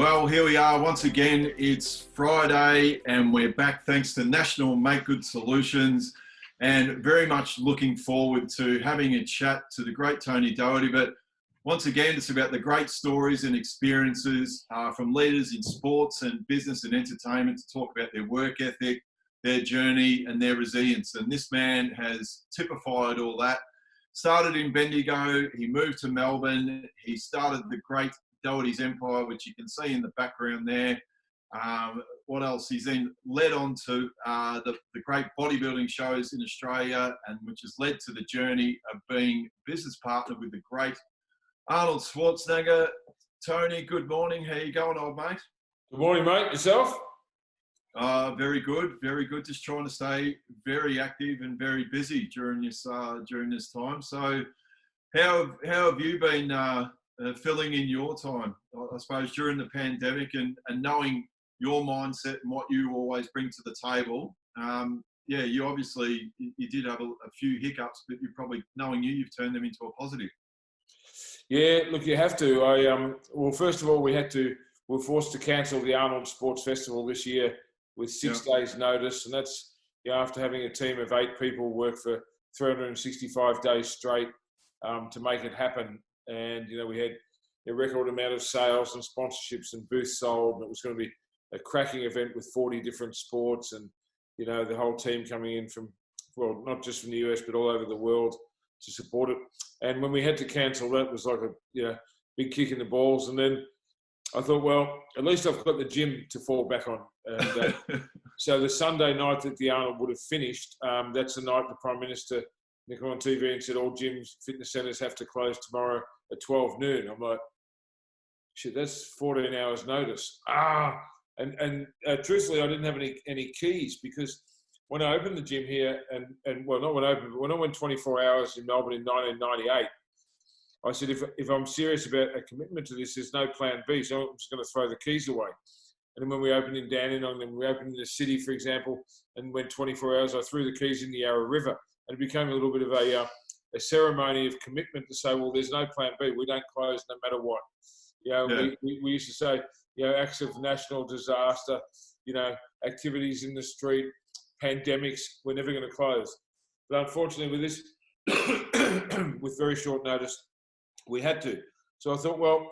Well, here we are once again. It's Friday and we're back thanks to National Make Good Solutions, and very much looking forward to having a chat to the great Tony Doherty. But once again, it's about the great stories and experiences from leaders in sports and business and entertainment to talk about their work ethic, their journey and their resilience. And this man has typified all that. Started in Bendigo, he moved to Melbourne, he started the great Doherty's Empire, which you can see in the background there. What else? He's then led on to the great bodybuilding shows in Australia, and which has led to the journey of being business partner with the great Arnold Schwarzenegger. Tony, good morning. How you going, old mate? Good morning, mate. Yourself? Very good, very good. Just trying to stay very active and very busy during this time. So, how have you been filling in your time, I suppose, during the pandemic, and knowing your mindset and what you always bring to the table? You obviously you did have a few hiccups, but you probably, knowing you've turned them into a positive. Yeah, look, you have to. Well, first of all, we were forced to cancel the Arnold Sports Festival this year with 6 days' notice, and that's after having a team of 8 people work for 365 days straight to make it happen. And, we had a record amount of sales and sponsorships and booths sold. And it was going to be a cracking event with 40 different sports and, the whole team coming in from, well, not just from the US, but all over the world to support it. And when we had to cancel, that was like a big kick in the balls. And then I thought, well, at least I've got the gym to fall back on. And so the Sunday night that the Arnold would have finished, that's the night the Prime Minister Nick on TV and said all gyms, fitness centres have to close tomorrow at 12 noon. I'm like, shit, that's 14 hours notice. And truthfully, I didn't have any keys, because when I opened the gym here, and well, not when I opened, but when I went 24 hours in Melbourne in 1998, I said, if I'm serious about a commitment to this, there's no plan B, so I'm just going to throw the keys away. And then when we opened in Dandenong, and we opened in the city, for example, and went 24 hours, I threw the keys in the Yarra River. And it became a little bit of a ceremony of commitment to say, well, there's no plan B. We don't close no matter what. We used to say, acts of national disaster, activities in the street, pandemics, we're never going to close. But unfortunately, with this, with very short notice, we had to. So I thought, well,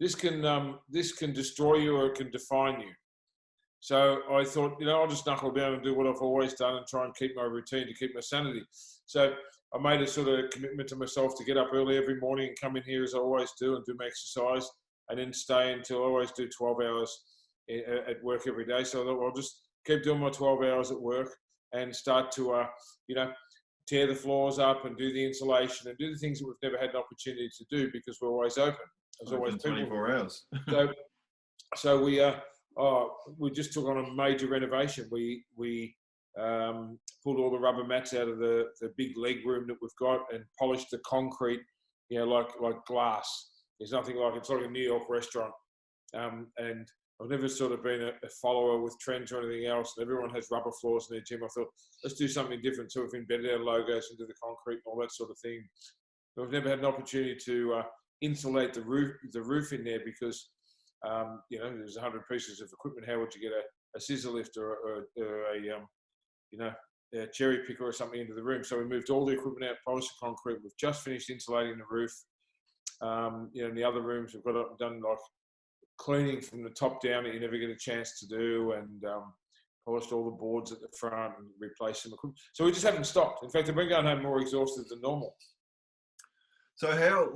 this can destroy you or it can define you. So I thought, I'll just knuckle down and do what I've always done and try and keep my routine to keep my sanity. So I made a sort of commitment to myself to get up early every morning and come in here as I always do and do my exercise, and then stay until I always do 12 hours at work every day. So I thought, well, I'll just keep doing my 12 hours at work and start to, tear the floors up and do the insulation and do the things that we've never had an opportunity to do because we're always open. There's always 24 hours. So we just took on a major renovation. We pulled all the rubber mats out of the big leg room that we've got and polished the concrete, like glass. There's nothing like it. It's like a New York restaurant. And I've never sort of been a follower with trends or anything else. And everyone has rubber floors in their gym. I thought, let's do something different. So we've embedded our logos into the concrete and all that sort of thing. But we've never had an opportunity to insulate the roof in there because there's 100 pieces of equipment. How would you get a scissor lift or a cherry picker or something into the room? So we moved all the equipment out, polished the concrete. We've just finished insulating the roof. In the other rooms, we've got it done like cleaning from the top down that you never get a chance to do, and polished all the boards at the front and replaced some equipment. So we just haven't stopped. In fact, I've been going home more exhausted than normal. So how,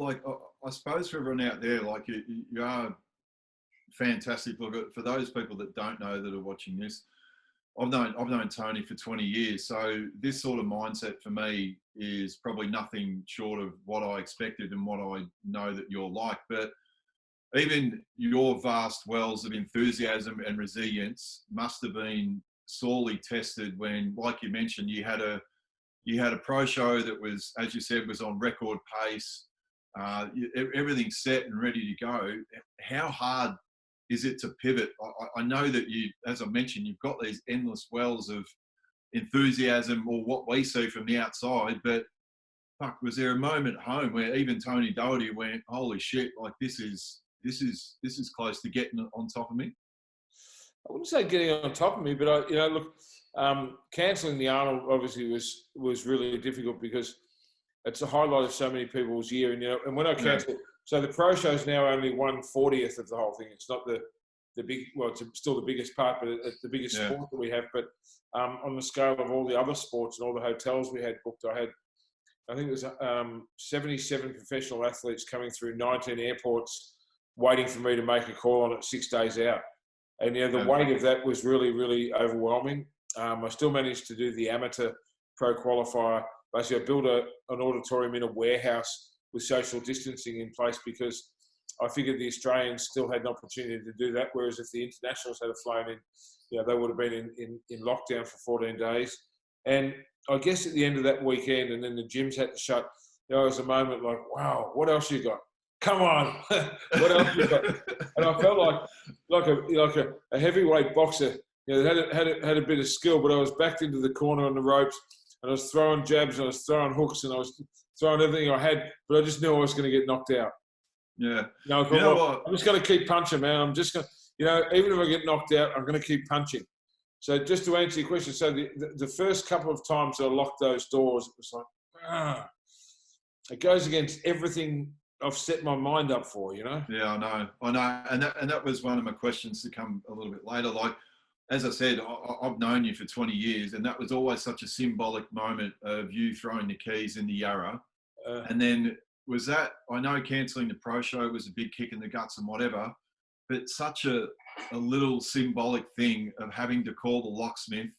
I suppose for everyone out there, you are fantastic. Look, for those people that don't know that are watching this, I've known Tony for 20 years. So this sort of mindset for me is probably nothing short of what I expected and what I know that you're like. But even your vast wells of enthusiasm and resilience must have been sorely tested when, like you mentioned, you had a pro show that was, as you said, was on record pace. Everything's set and ready to go. How hard is it to pivot? I know that you, as I mentioned, you've got these endless wells of enthusiasm, or what we see from the outside, but fuck, was there a moment at home where even Tony Doherty went, holy shit, this is this is close to getting on top of me? I wouldn't say getting on top of me, but cancelling the Arnold obviously was really difficult because it's a highlight of so many people's year. And when I cancelled, so the pro show is now only 1/40th of the whole thing. It's not the big, well, it's still the biggest part, but it's the biggest sport that we have. But on the scale of all the other sports and all the hotels we had booked, I think it was 77 professional athletes coming through 19 airports waiting for me to make a call on it 6 days out. And, the weight of that was really, really overwhelming. I still managed to do the amateur pro qualifier. Basically, I built an auditorium in a warehouse with social distancing in place because I figured the Australians still had an opportunity to do that, whereas if the internationals had flown in, they would have been in lockdown for 14 days. And I guess at the end of that weekend, and then the gyms had to shut, there was a moment like, wow, what else you got? Come on, what else you got? And I felt like a heavyweight boxer, that had a bit of skill, but I was backed into the corner on the ropes, and I was throwing jabs, and I was throwing hooks, and I was throwing everything I had, but I just knew I was going to get knocked out. Yeah. I'm just going to keep punching, man. I'm just going to, even if I get knocked out, I'm going to keep punching. So just to answer your question, so the first couple of times I locked those doors, it was like, it goes against everything I've set my mind up for, Yeah, I know. And that was one of my questions to come a little bit later. Like, as I said, I've known you for 20 years, and that was always such a symbolic moment of you throwing the keys in the Yarra. And then was that, I know cancelling the pro show was a big kick in the guts and whatever, but such a little symbolic thing of having to call the locksmith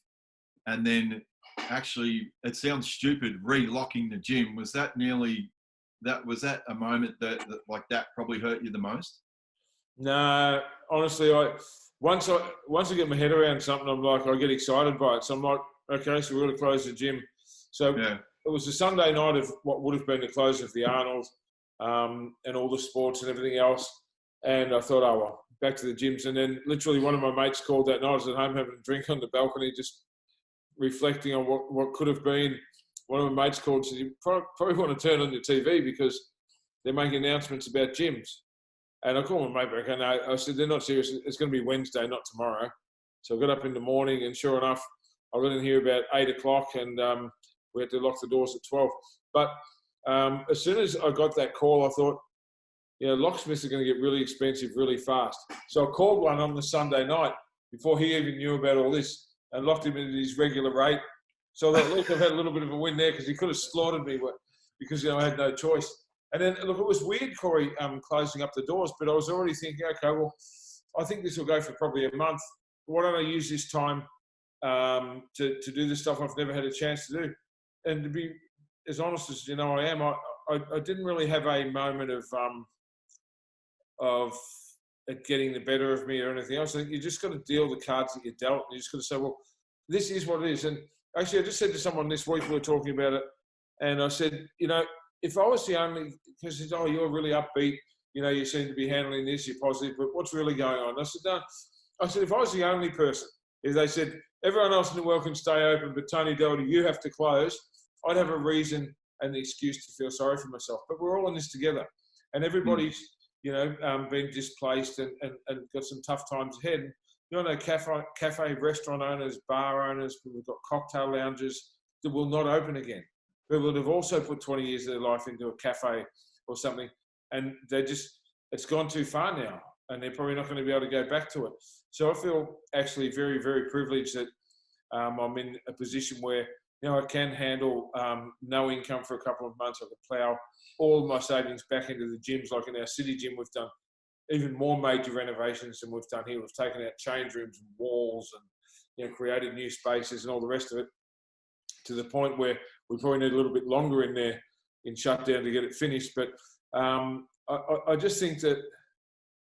and then actually, it sounds stupid, relocking the gym. Was that a moment that probably hurt you the most? No, honestly, once I get my head around something, I'm like, I get excited by it. So I'm like, okay, so we're going to close the gym. So it was a Sunday night of what would have been the close of the Arnold and all the sports and everything else. And I thought, oh, well, back to the gyms. And then literally one of my mates called that night. I was at home having a drink on the balcony, just reflecting on what could have been. One of my mates called and said, you probably want to turn on your TV because they're making announcements about gyms. And I called my mate back and I said, they're not serious. It's going to be Wednesday, not tomorrow. So I got up in the morning and sure enough, I got in here about 8 o'clock and we had to lock the doors at 12. But as soon as I got that call, I thought, locksmiths are going to get really expensive really fast. So I called one on the Sunday night before he even knew about all this and locked him into his regular rate. So I thought, look, I've had a little bit of a win there because he could have slaughtered me because I had no choice. And then, look, it was weird, Corey, closing up the doors, but I was already thinking, okay, well, I think this will go for probably a month. Why don't I use this time to do the stuff I've never had a chance to do? And to be as honest as I am, I didn't really have a moment of it getting the better of me or anything else. I think you just got to deal the cards that you're dealt. And you just got to say, well, this is what it is. And actually, I just said to someone this week, we were talking about it, and I said, if I was the only, because he said, oh, you're really upbeat, you seem to be handling this, you're positive, but what's really going on? I said, no. I said, if I was the only person, if they said, everyone else in the world can stay open, but Tony Doherty, you have to close, I'd have a reason and the excuse to feel sorry for myself. But we're all in this together. And everybody's, been displaced and got some tough times ahead. Cafe, restaurant owners, bar owners, we've got cocktail lounges that will not open again. People that have also put 20 years of their life into a cafe or something, and it's gone too far now, and they're probably not going to be able to go back to it. So I feel actually very, very privileged that I'm in a position where, I can handle no income for a couple of months. I can plough all of my savings back into the gyms. Like in our city gym, we've done even more major renovations than we've done here. We've taken out change rooms and walls and, created new spaces and all the rest of it, to the point where we probably need a little bit longer in there in shutdown to get it finished. But I just think that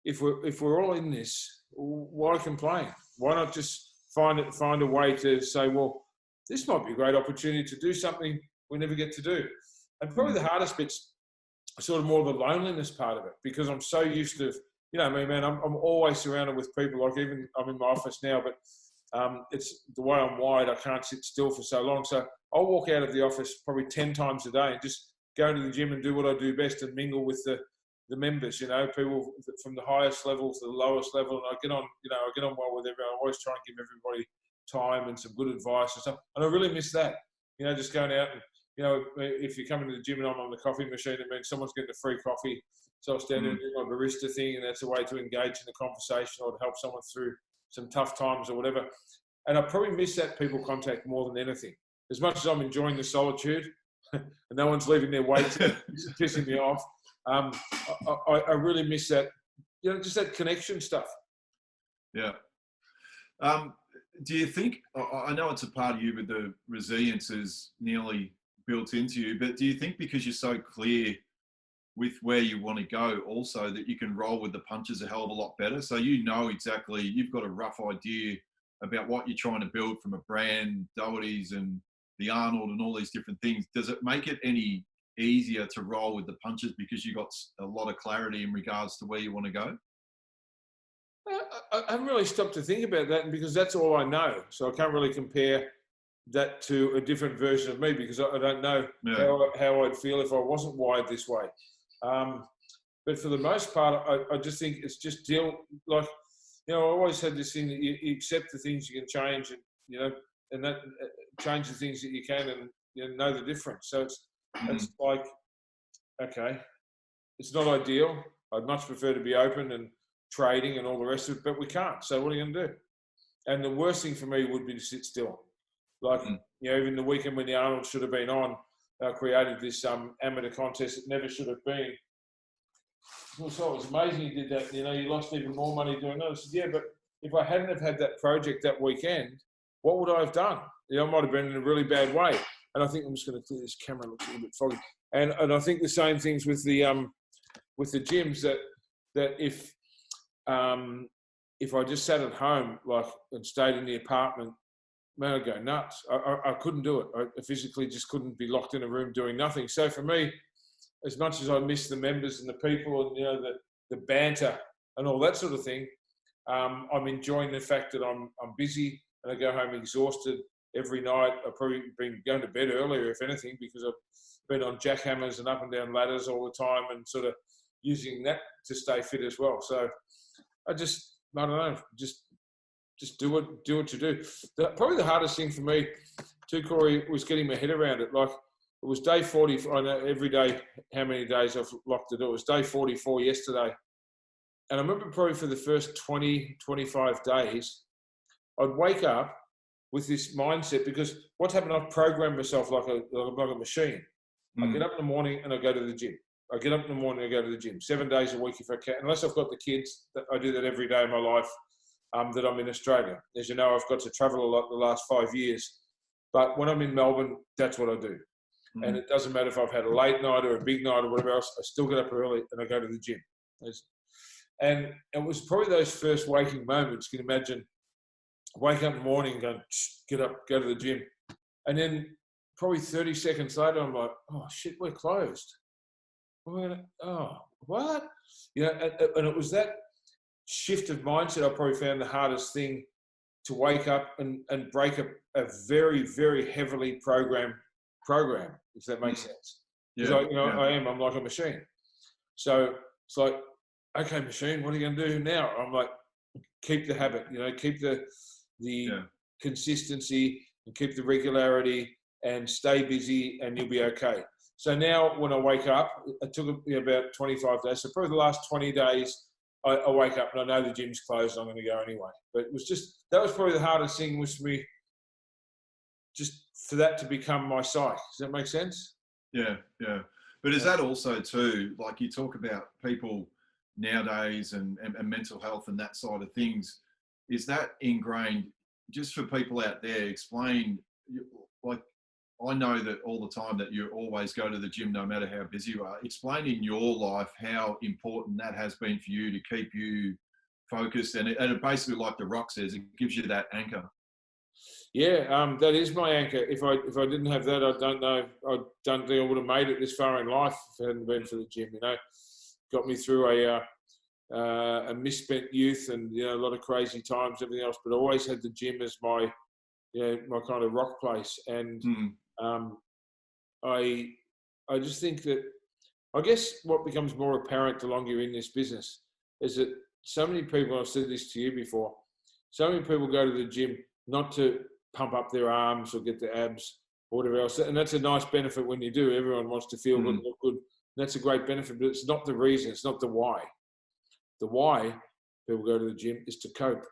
if we're all in this, why complain? Why not just find a way to say, well, this might be a great opportunity to do something we never get to do. And probably the hardest bit's sort of more the loneliness part of it, because I'm so used to, I'm always surrounded with people. Like even I'm in my office now, but it's the way I'm wired, I can't sit still for so long. So I'll walk out of the office probably 10 times a day and just go to the gym and do what I do best and mingle with the the members, people from the highest level to the lowest level, and I get on well with everyone. I always try and give everybody time and some good advice and stuff. And I really miss that, just going out and, if you're coming to the gym and I'm on the coffee machine, it means someone's getting a free coffee. So I stand there and do my barista thing, and that's a way to engage in the conversation or to help someone through some tough times or whatever. And I probably miss that people contact more than anything. As much as I'm enjoying the solitude and no one's leaving their weights, it's pissing me off. I really miss that, just that connection stuff. Yeah. Do you think, I know it's a part of you, but the resilience is nearly built into you, but do you think because you're so clear with where you want to go also that you can roll with the punches a hell of a lot better? So exactly, you've got a rough idea about what you're trying to build from a brand, Doherty's and the Arnold and all these different things. Does it make it any easier to roll with the punches because you got a lot of clarity in regards to where you want to go? I haven't really stopped to think about that, because that's all I know. So I can't really compare that to a different version of me, because I don't know how I'd feel if I wasn't wired this way. But for the most part, I just think it's just I always had this thing that you accept the things you can change, and and that change the things that you can, and know the difference. So it's like, okay, it's not ideal. I'd much prefer to be open and trading and all the rest of it, but we can't. So what are you going to do? And the worst thing for me would be to sit still. Like, even the weekend when the Arnold should have been on, created this amateur contest that never should have been. So it was amazing you did that. You lost even more money doing that. I said, yeah, but if I hadn't have had that project that weekend, what would I have done? I might have been in a really bad way. And I think I'm just going to clear this camera. It looks a little bit foggy. And I think the same things with the gyms, that if I just sat at home and stayed in the apartment, man, I'd go nuts. I couldn't do it. I physically just couldn't be locked in a room doing nothing. So for me, as much as I miss the members and the people and the banter and all that sort of thing, I'm enjoying the fact that I'm busy and I go home exhausted every night. I've probably been going to bed earlier, if anything, because I've been on jackhammers and up and down ladders all the time and sort of using that to stay fit as well. So I don't know, just do what you do. Probably the hardest thing for me too, Corey, was getting my head around it. Like, it was day 40. I know every day how many days I've locked to do. It was day 44 yesterday. And I remember probably for the first 20, 25 days, I'd wake up with this mindset, because what's happened, I've programmed myself like a machine. I get up in the morning and I go to the gym. I get up in the morning and I go to the gym 7 days a week if I can. Unless I've got the kids, I do that every day of my life that I'm in Australia. As you know, I've got to travel a lot the last 5 years. But when I'm in Melbourne, that's what I do. And it doesn't matter if I've had a late night or a big night or whatever else, I still get up early and I go to the gym. And it was probably those first waking moments. You can imagine, wake up in the morning and go, get up, go to the gym. And then probably 30 seconds later, I'm like, oh shit, we're closed. Oh, what? And it was that shift of mindset I probably found the hardest thing, to wake up and break a very, very heavily programmed program, if that makes sense. Because I'm like a machine. So it's like, okay, machine, what are you going to do now? I'm like, keep the habit, keep the consistency and keep the regularity and stay busy and you'll be okay. So now when I wake up, it took about 25 days. So probably the last 20 days, I wake up and I know the gym's closed. I'm going to go anyway. But it was that was probably the hardest thing, was for me, just for that to become my psyche. Does that make sense? Yeah. But is that also too, like you talk about people nowadays and mental health and that side of things, is that ingrained, just for people out there, explain, like, I know that all the time that you always go to the gym no matter how busy you are. Explain in your life how important that has been for you to keep you focused. And it basically, like The Rock says, it gives you that anchor. Yeah, that is my anchor. If I didn't have that, I don't think I would have made it this far in life if it hadn't been for the gym. Got me through a misspent youth and a lot of crazy times, everything else. But I always had the gym as my my kind of rock place. And I just think that I guess what becomes more apparent the longer you're in this business is that so many people, I've said this to you before, so many people go to the gym not to pump up their arms or get the abs or whatever else. And that's a nice benefit when you do. Everyone wants to feel good, look good. That's a great benefit, but it's not the reason. It's not the why. The why people go to the gym is to cope.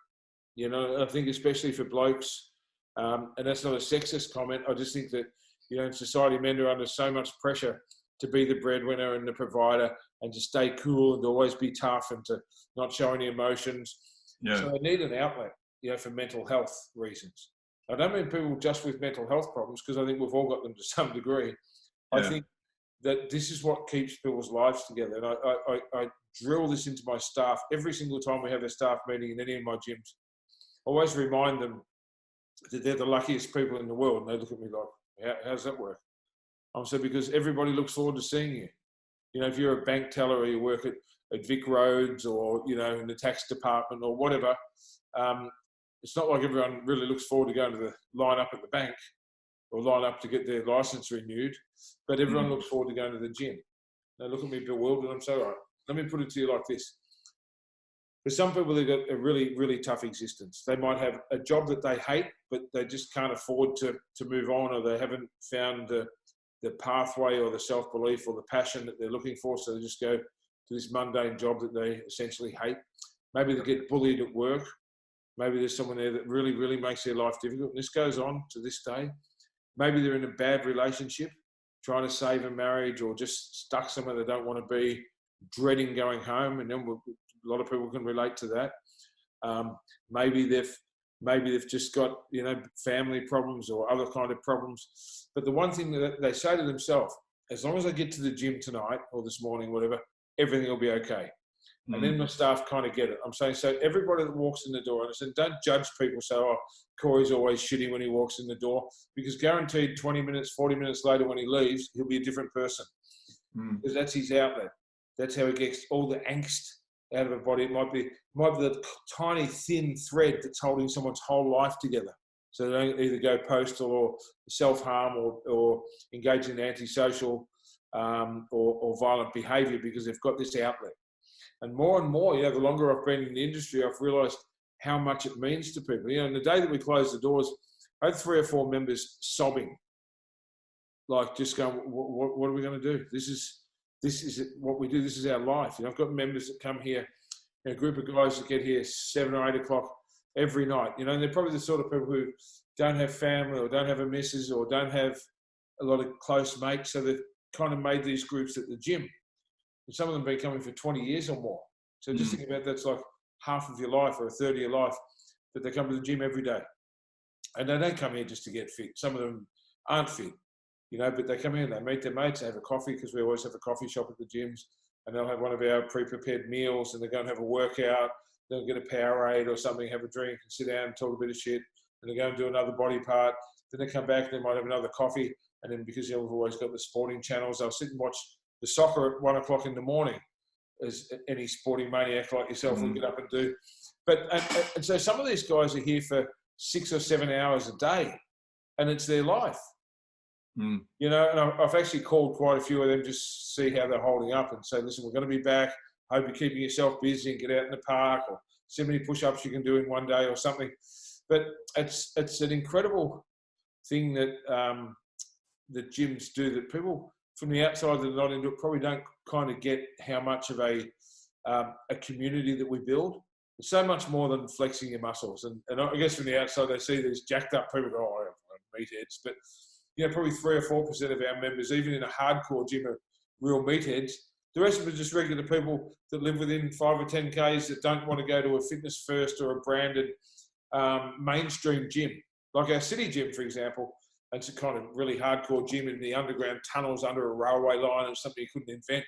You know, I think especially for blokes, and that's not a sexist comment. I just think that, you know, in society, men are under so much pressure to be the breadwinner and the provider and to stay cool and to always be tough and to not show any emotions. Yeah. So they need an outlet, you know, for mental health reasons. I don't mean people just with mental health problems, because I think we've all got them to some degree. Yeah. I think that this is what keeps people's lives together. And I drill this into my staff every single time we have a staff meeting in any of my gyms. I always remind them that they're the luckiest people in the world. And they look at me like, how does that work? I'm saying, because everybody looks forward to seeing you. You know, if you're a bank teller or you work at Vic Roads or, you know, in the tax department or whatever, it's not like everyone really looks forward to going to the line up at the bank or line up to get their license renewed, but everyone looks forward to going to the gym. They look at me bewildered. I'm so right. Let me put it to you like this. For some people, they've got a really, really tough existence. They might have a job that they hate, but they just can't afford to move on, or they haven't found the pathway or the self-belief or the passion that they're looking for. So they just go to this mundane job that they essentially hate. Maybe they get bullied at work. Maybe there's someone there that really, really makes their life difficult. And this goes on to this day. Maybe they're in a bad relationship, trying to save a marriage, or just stuck somewhere they don't want to be, dreading going home. And then a lot of people can relate to that. Maybe they've just got, you know, family problems or other kind of problems. But the one thing that they say to themselves, as long as I get to the gym tonight or this morning, whatever, everything will be okay. And then my staff kind of get it. I'm saying, so everybody that walks in the door, and I said, don't judge people. So, oh, Corey's always shitty when he walks in the door, because guaranteed 20 minutes, 40 minutes later when he leaves, he'll be a different person. Because that's his outlet. That's how he gets all the angst out of a body. It might be the tiny thin thread that's holding someone's whole life together. So they don't either go postal or self-harm or engage in antisocial or violent behaviour, because they've got this outlet. And more, you know, the longer I've been in the industry, I've realised how much it means to people. You know, on the day that we closed the doors, I had 3 or 4 members sobbing, like just going, what are we going to do? This is what we do. This is our life. You know, I've got members that come here, you know, a group of guys that get here 7 or 8 o'clock every night. You know, and they're probably the sort of people who don't have family or don't have a missus or don't have a lot of close mates. So they've kind of made these groups at the gym. And some of them have been coming for 20 years or more. So just think about that's like half of your life or a third of your life that they come to the gym every day. And they don't come here just to get fit. Some of them aren't fit, you know, but they come here and they meet their mates, they have a coffee, because we always have a coffee shop at the gyms, and they'll have one of our pre-prepared meals, and they're going to have a workout, they'll get a Powerade or something, have a drink and sit down and talk a bit of shit, and they go and do another body part. Then they come back and they might have another coffee. And then because, you know, we've always got the sporting channels, they'll sit and watch the soccer at 1 o'clock in the morning, as any sporting maniac like yourself will get up and do. But and so some of these guys are here for 6 or 7 hours a day, and it's their life. You know, and I've actually called quite a few of them just to see how they're holding up and say, listen, we're going to be back. Hope you're keeping yourself busy and get out in the park, or see how many push-ups you can do in one day or something. But it's an incredible thing that the gyms do, that people from the outside that are not into it probably don't kind of get how much of a community that we build. It's so much more than flexing your muscles. And I guess from the outside, they see these jacked up people, oh, meatheads. But, you know, probably 3 or 4% of our members, even in a hardcore gym, are real meatheads. The rest of them are just regular people that live within 5 or 10 Ks that don't want to go to a Fitness First or a branded mainstream gym. Like our city gym, for example. It's a kind of really hardcore gym in the underground tunnels under a railway line, and something you couldn't invent.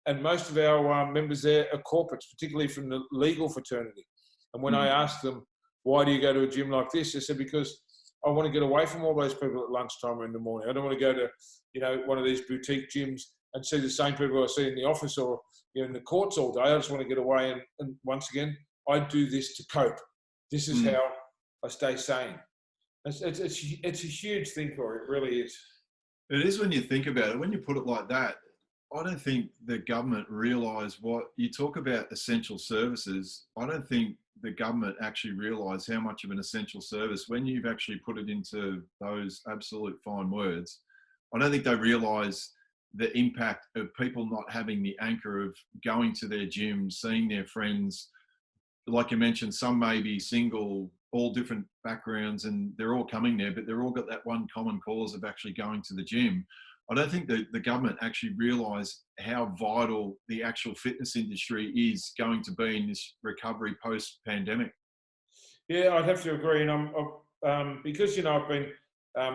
And most of our members there are corporates, particularly from the legal fraternity. And when I asked them, why do you go to a gym like this? They said, because I want to get away from all those people at lunchtime or in the morning. I don't want to go to, you know, one of these boutique gyms and see the same people I see in the office or, you know, in the courts all day. I just want to get away. And once again, I do this to cope. This is how I stay sane. It's a huge thing, Corey. It really is. It is when you think about it. When you put it like that, I don't think the government realise what you talk about essential services. I don't think the government actually realise how much of an essential service, when you've actually put it into those absolute fine words, I don't think they realise the impact of people not having the anchor of going to their gym, seeing their friends. Like you mentioned, some may be single, all different backgrounds, and they're all coming there, but they're all got that one common cause of actually going to the gym. I don't think the government actually realise how vital the actual fitness industry is going to be in this recovery post-pandemic. Yeah, I'd have to agree. And because, I've been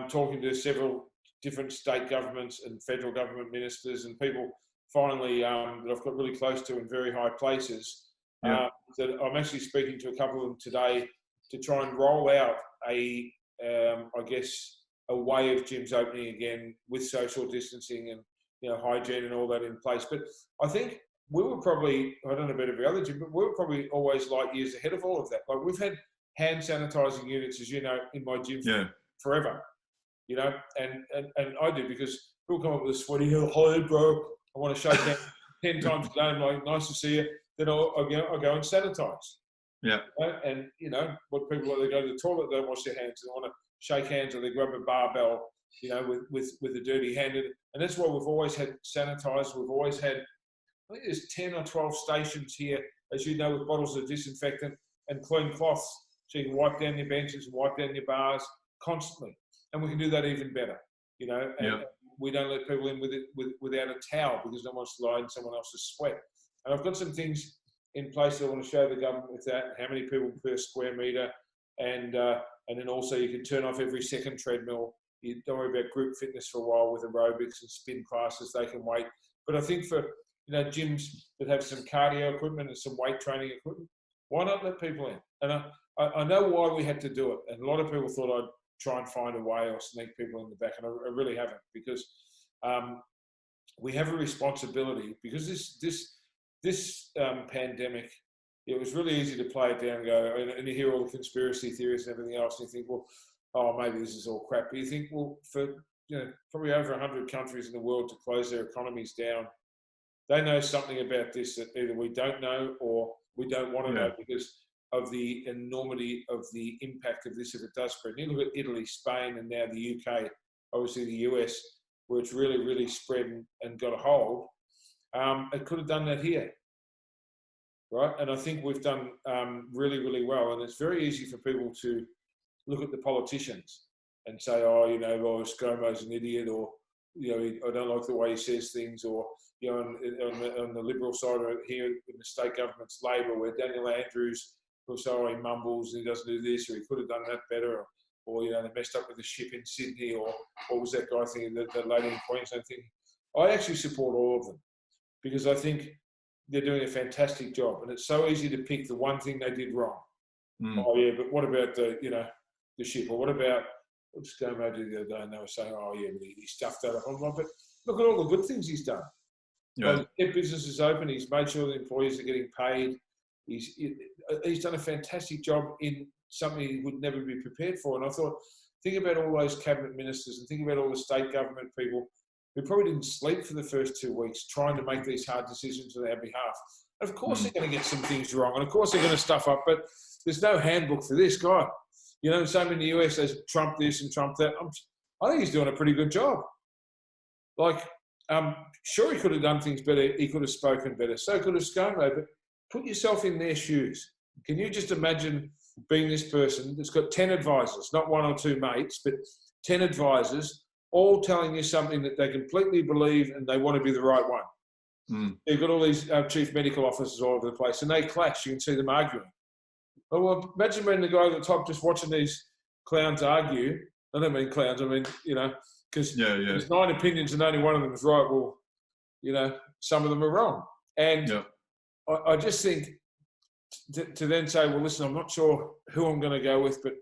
talking to several different state governments and federal government ministers and people finally that I've got really close to in very high places, Yeah. that I'm actually speaking to a couple of them today to try and roll out a way of gyms opening again with social distancing and hygiene and all that in place. But I think we were probably, I don't know about every other gym, but we were probably always light years ahead of all of that. Like, we've had hand sanitizing units, as you know, in my gym forever. And I do, because people come up with a sweaty, hi bro, I want to shake hands 10 times a day. I'm like, nice to see you. Then I'll go and sanitize. Yeah. And what people, they go to the toilet, they don't wash their hands, they want to shake hands, or they grab a barbell, with a dirty hand. And that's why we've always had sanitized. We've always had, I think there's 10 or 12 stations here, as you know, with bottles of disinfectant and clean cloths, so you can wipe down your benches and wipe down your bars constantly. And we can do that even better, and we don't let people in without a towel, because no one wants to lie in someone else's sweat. And I've got some things in place that I want to show the government with that, how many people per square metre, and then also you can turn off every second treadmill. You don't worry about group fitness for a while with aerobics and spin classes, they can wait. But I think for gyms that have some cardio equipment and some weight training equipment, why not let people in? And I know why we had to do it, and a lot of people thought I'd try and find a way or sneak people in the back, and I really haven't, because we have a responsibility, because this pandemic, it was really easy to play it down and go, and you hear all the conspiracy theories and everything else, and you think, well, oh, maybe this is all crap. But you think, well, for probably over 100 countries in the world to close their economies down, they know something about this that either we don't know or we don't want to know, because of the enormity of the impact of this if it does spread. And you look at Italy, Spain, and now the UK, obviously the US, where it's really, really spread and got a hold. It could have done that here, right? And I think we've done really, really well. And it's very easy for people to look at the politicians and say, oh, ScoMo's an idiot, or, I don't like the way he says things, or, on the Liberal side of it here in the state government's Labor, where Daniel Andrews will say, oh, he mumbles and he doesn't do this, or he could have done that better, or they messed up with the ship in Sydney, or what was that guy thinking, that lady in Queensland thinking. I actually support all of them, because I think they're doing a fantastic job, and it's so easy to pick the one thing they did wrong. Oh yeah, but what about the ship, or what about what's ScoMo did the other day? And they were saying, oh yeah, but he stuffed that up. I'm like, but look at all the good things he's done. Like, his business is open. He's made sure the employees are getting paid. He's done a fantastic job in something he would never be prepared for. And I thought, think about all those cabinet ministers, and think about all the state government people who probably didn't sleep for the first 2 weeks trying to make these hard decisions on our behalf. And of course they're going to get some things wrong, and of course they're going to stuff up, but there's no handbook for this guy. Same in the US, there's Trump this and Trump that. I think he's doing a pretty good job. Like, sure, he could have done things better. He could have spoken better. So could have ScoMo, but put yourself in their shoes. Can you just imagine being this person that's got 10 advisors, not one or two mates, but 10 advisors, all telling you something that they completely believe and they want to be the right one. You've got all these chief medical officers all over the place, and they clash. You can see them arguing. Well, imagine being the guy at the top just watching these clowns argue. I don't mean clowns, I mean, because there's 9 opinions and only one of them is right. Well, some of them are wrong. And I just think to then say, well, listen, I'm not sure who I'm going to go with, but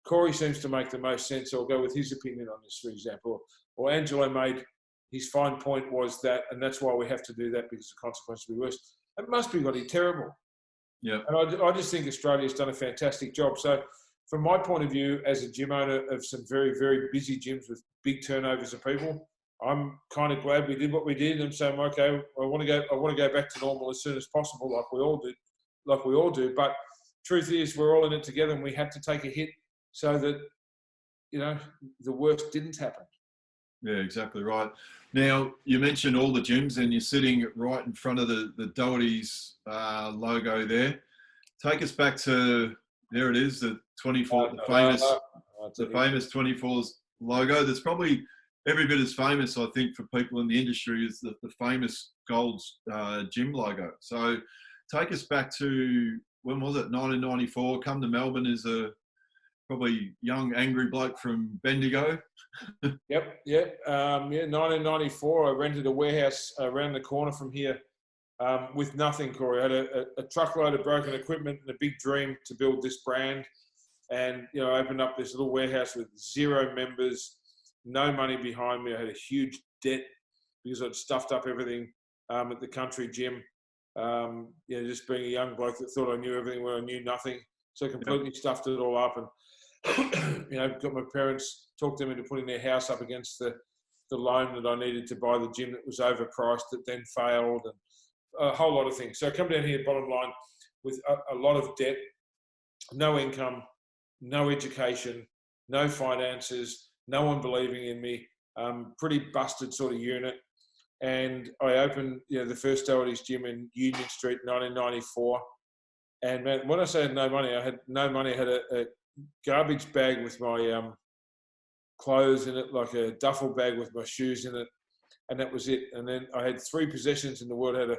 Corey seems to make the most sense, so I'll go with his opinion on this, for example. Or Angelo made his fine point was that, and that's why we have to do that, because the consequences will be worse. It must be bloody terrible. Yeah. And I just think Australia's done a fantastic job. So from my point of view, as a gym owner of some very, very busy gyms with big turnovers of people, I'm kind of glad we did what we did, and saying, okay, I want to go back to normal as soon as possible, like we all do. But truth is, we're all in it together, and we had to take a hit so that, you know, the worst didn't happen. Yeah, exactly right. Now, you mentioned all the gyms, and you're sitting right in front of the Doherty's logo there. Take us back to, there it is, the 24, the famous 24's logo. That's probably every bit as famous, I think, for people in the industry as the famous Gold's gym logo. So take us back to, when was it, 1994, come to Melbourne as a probably young, angry bloke from Bendigo. Yep. 1994, I rented a warehouse around the corner from here with nothing, Corey. I had a truckload of broken equipment and a big dream to build this brand. And, you know, I opened up this little warehouse with 0 members, no money behind me. I had a huge debt because I'd stuffed up everything at the country gym. You know, just being a young bloke that thought I knew everything when I knew nothing. So I completely stuffed it all up, and you know, got my parents, talked them into putting their house up against the loan that I needed to buy the gym that was overpriced, that then failed, and a whole lot of things. So I come down here, bottom line, with a lot of debt, no income, no education, no finances, no one believing in me, pretty busted sort of unit. And I opened, you know, the first Doherty's gym in Union Street, 1994. And man, when I say no money, I had no money. I had a garbage bag with my clothes in it, like a duffel bag with my shoes in it, and that was it. And then I had 3 possessions in the world. I had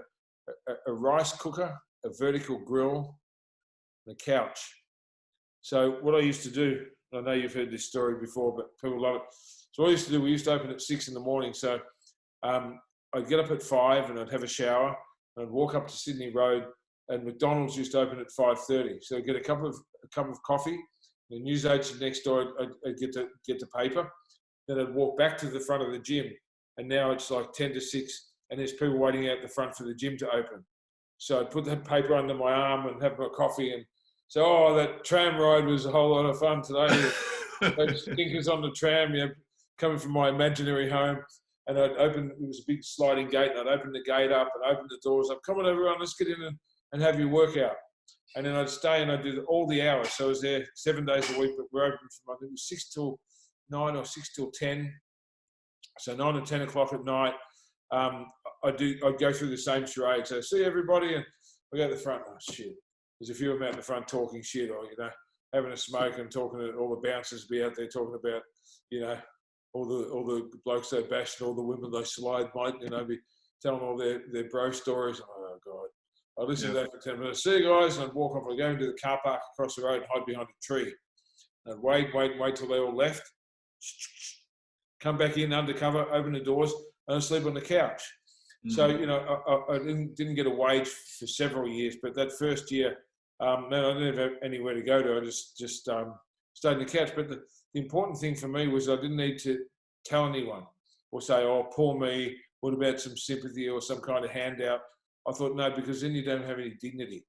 a rice cooker, a vertical grill, and a couch. So what I used to do, I know you've heard this story before, but people love it. So what I used to do, we used to open at 6 in the morning. So I'd get up at 5 and I'd have a shower, and I'd walk up to Sydney Road, and McDonald's used to open at 5:30. So I'd get a cup of coffee. The news agent next door, I'd get the paper. Then I'd walk back to the front of the gym, and now it's like 10 to 6, and there's people waiting out the front for the gym to open. So I'd put that paper under my arm and have my coffee, and so, oh, that tram ride was a whole lot of fun today. Those stinkers on the tram, you know, coming from my imaginary home. And I'd open, it was a big sliding gate, and I'd open the gate up and open the doors up. Come on, everyone, let's get in and have your workout. And then I'd stay and I'd do all the hours. So I was there 7 days a week, but we're open from, I think it was 6 till 9 or 6 till 10. So 9 or 10 o'clock at night, I'd go through the same charade. So see everybody, and I go to the front. Oh shit! There's a few of them out in the front talking shit, or you know, having a smoke and talking to all the bouncers be out there talking about, you know, all the blokes they bashed, all the women they slide, mate. You know, be telling all their bro stories. Oh God! I'd listen to that for 10 minutes. See you guys, and I'd walk off. I'd go into the car park across the road and hide behind a tree. And I'd wait till they all left. Come back in undercover, open the doors, and I'd sleep on the couch. Mm-hmm. So, you know, I didn't get a wage for several years, but that first year, man, I didn't have anywhere to go to. I just stayed on the couch. But the important thing for me was I didn't need to tell anyone or say, oh, poor me, what about some sympathy or some kind of handout? I thought, no, because then you don't have any dignity.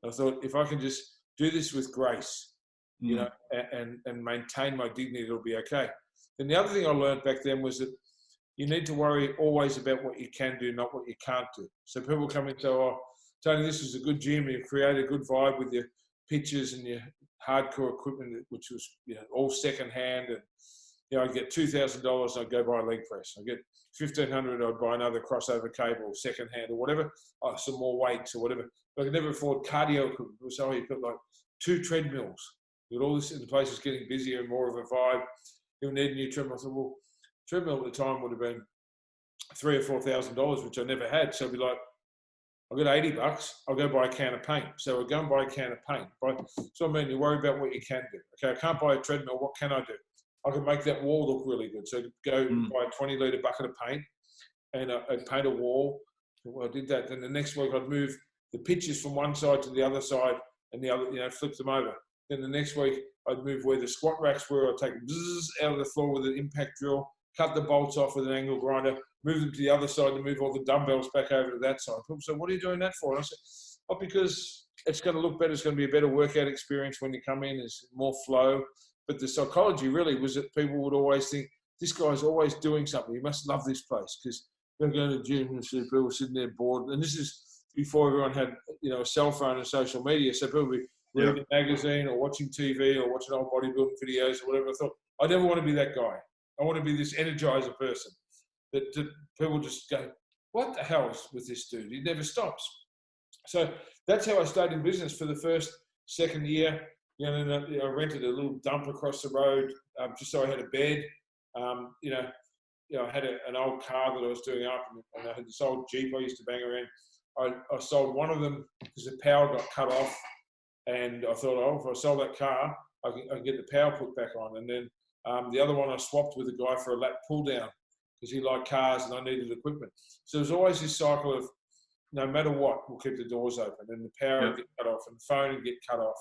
I thought, if I can just do this with grace, you know, and maintain my dignity, it'll be okay. And the other thing I learned back then was that you need to worry always about what you can do, not what you can't do. So people come in and say, oh, Tony, this is a good gym. You've created a good vibe with your pitches and your hardcore equipment, which was, you know, all secondhand. And, you know, I'd get $2,000, I'd go buy a leg press. I'd get $1,500, I'd buy another crossover cable, secondhand or whatever, some more weights or whatever. But I could never afford cardio equipment. So you put like 2 treadmills. You got all this, and the place is getting busier and more of a vibe. You need a new treadmill. I thought, well, treadmill at the time would have been $3,000 or $4,000, which I never had. So I'd be like, I've got $80, I'll go buy a can of paint. So I'll go and buy a can of paint. So I mean, you worry about what you can do. Okay, I can't buy a treadmill, what can I do? I can make that wall look really good. So I'd go buy a 20-litre bucket of paint, and I'd paint a wall. Well, I did that. Then the next week I'd move the pitches from one side to the other side, and the other, you know, flip them over. Then the next week I'd move where the squat racks were. I'd take them out of the floor with an impact drill, cut the bolts off with an angle grinder, move them to the other side, and move all the dumbbells back over to that side. People say, what are you doing that for? And I said, oh, because it's going to look better. It's going to be a better workout experience when you come in. There's more flow. But the psychology really was that people would always think, this guy's always doing something. You must love this place, because you're going to the gym and see people sitting there bored. And this is before everyone had, a cell phone and social media. So people would be reading a magazine or watching TV or watching old bodybuilding videos or whatever. I thought, I never want to be that guy. I want to be this energizer person that people just go, what the hell is with this dude? He never stops. So that's how I stayed in business for the second year. And I rented a little dump across the road just so I had a bed. I had an old car that I was doing up, and I had this old Jeep I used to bang around. I sold one of them because the power got cut off, and I thought, if I sell that car, I can get the power put back on. And then the other one I swapped with a guy for a lap pull down because he liked cars and I needed equipment. So there's always this cycle of no matter what, we'll keep the doors open, and the power would get cut off and the phone would get cut off,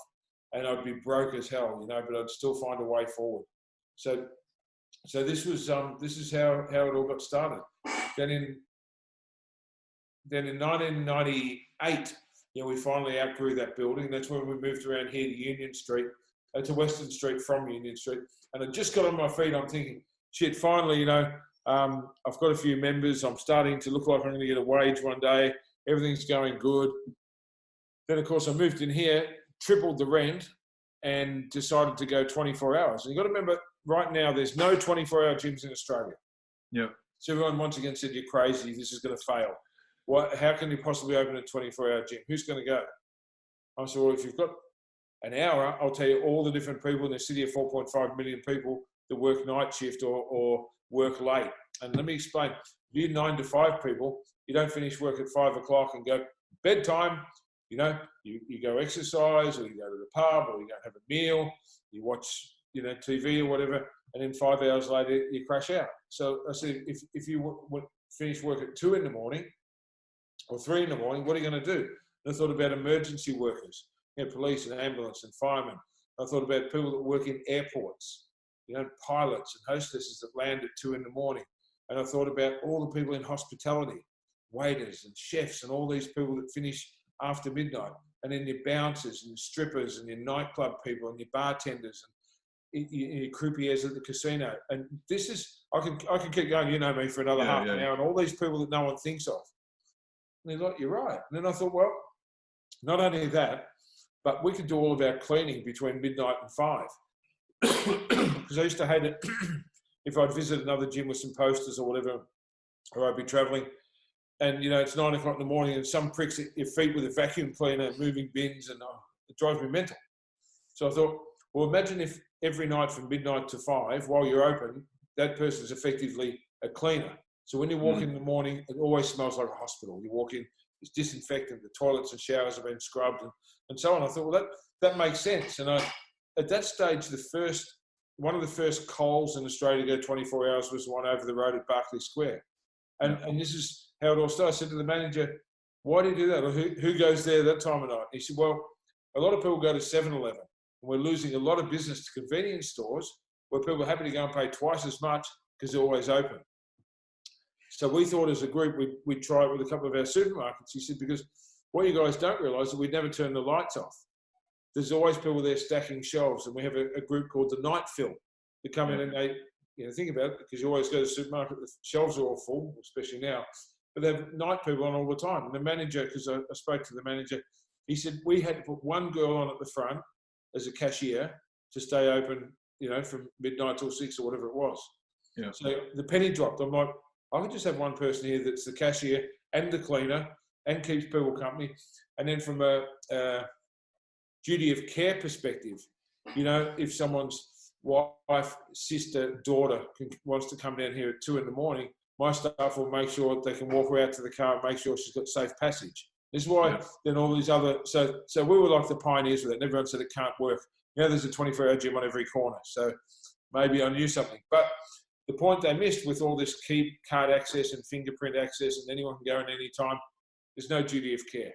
and I'd be broke as hell, but I'd still find a way forward. So this is how it all got started. Then in 1998, we finally outgrew that building. That's when we moved around here to Union Street, to Western Street from Union Street. And I just got on my feet. I'm thinking, shit, finally, I've got a few members. I'm starting to look like I'm going to get a wage one day. Everything's going good. Then, of course, I moved in here, tripled the rent, and decided to go 24 hours. And you've got to remember, right now, there's no 24-hour gyms in Australia. Yeah. So everyone once again said, you're crazy. This is going to fail. How can you possibly open a 24-hour gym? Who's going to go? I said, well, if you've got an hour, I'll tell you all the different people in the city of 4.5 million people that work night shift or work late. And let me explain. You 9 to 5 people, you don't finish work at 5 o'clock and go, bedtime. You go exercise, or you go to the pub, or you go have a meal, you watch, TV or whatever, and then 5 hours later, you crash out. So I said, if you finish work at 2 in the morning or 3 in the morning, what are you going to do? And I thought about emergency workers, police and ambulance and firemen. I thought about people that work in airports, pilots and hostesses that land at 2 in the morning. And I thought about all the people in hospitality, waiters and chefs and all these people that finish after midnight, and then your bouncers and your strippers and your nightclub people and your bartenders and your croupiers at the casino. And this is, I can keep going, me, for another half an hour, and all these people that no one thinks of. And they're like, you're right. And then I thought, well, not only that, but we could do all of our cleaning between midnight and 5. Because I used to hate it if I'd visit another gym with some posters or whatever, or I'd be traveling, and it's 9 o'clock in the morning and some pricks at your feet with a vacuum cleaner moving bins, and it drives me mental. So I thought, well, imagine if every night from midnight to 5, while you're open, that person's effectively a cleaner. So when you walk in the morning, it always smells like a hospital. You walk in, it's disinfectant, the toilets and showers have been scrubbed and so on. I thought, well, that makes sense. And at that stage, one of the first Coles in Australia to go 24 hours was the one over the road at Berkeley Square. And this is how it all started. I said to the manager, why do you do that? Or who goes there that time of night? He said, well, a lot of people go to 7-Eleven. And we're losing a lot of business to convenience stores where people are happy to go and pay twice as much because they're always open. So we thought as a group, we'd try it with a couple of our supermarkets. He said, because what you guys don't realise is we'd never turn the lights off. There's always people there stacking shelves. And we have a group called the Night Fill that come in and they, think about it, because you always go to the supermarket, the shelves are all full, especially now. But they have night people on all the time. And the manager, because I spoke to the manager, he said we had to put one girl on at the front as a cashier to stay open, from midnight till 6 or whatever it was. Yeah. So the penny dropped. I'm like, I could just have one person here that's the cashier and the cleaner and keeps people company. And then from a duty of care perspective, if someone's wife, sister, daughter wants to come down here at 2 in the morning, my staff will make sure they can walk her out to the car and make sure she's got safe passage. This is why then all these other, so we were like the pioneers with it, and everyone said it can't work. There's a 24-hour gym on every corner, so maybe I knew something. But the point they missed with all this key card access and fingerprint access and anyone can go in any time, there's no duty of care.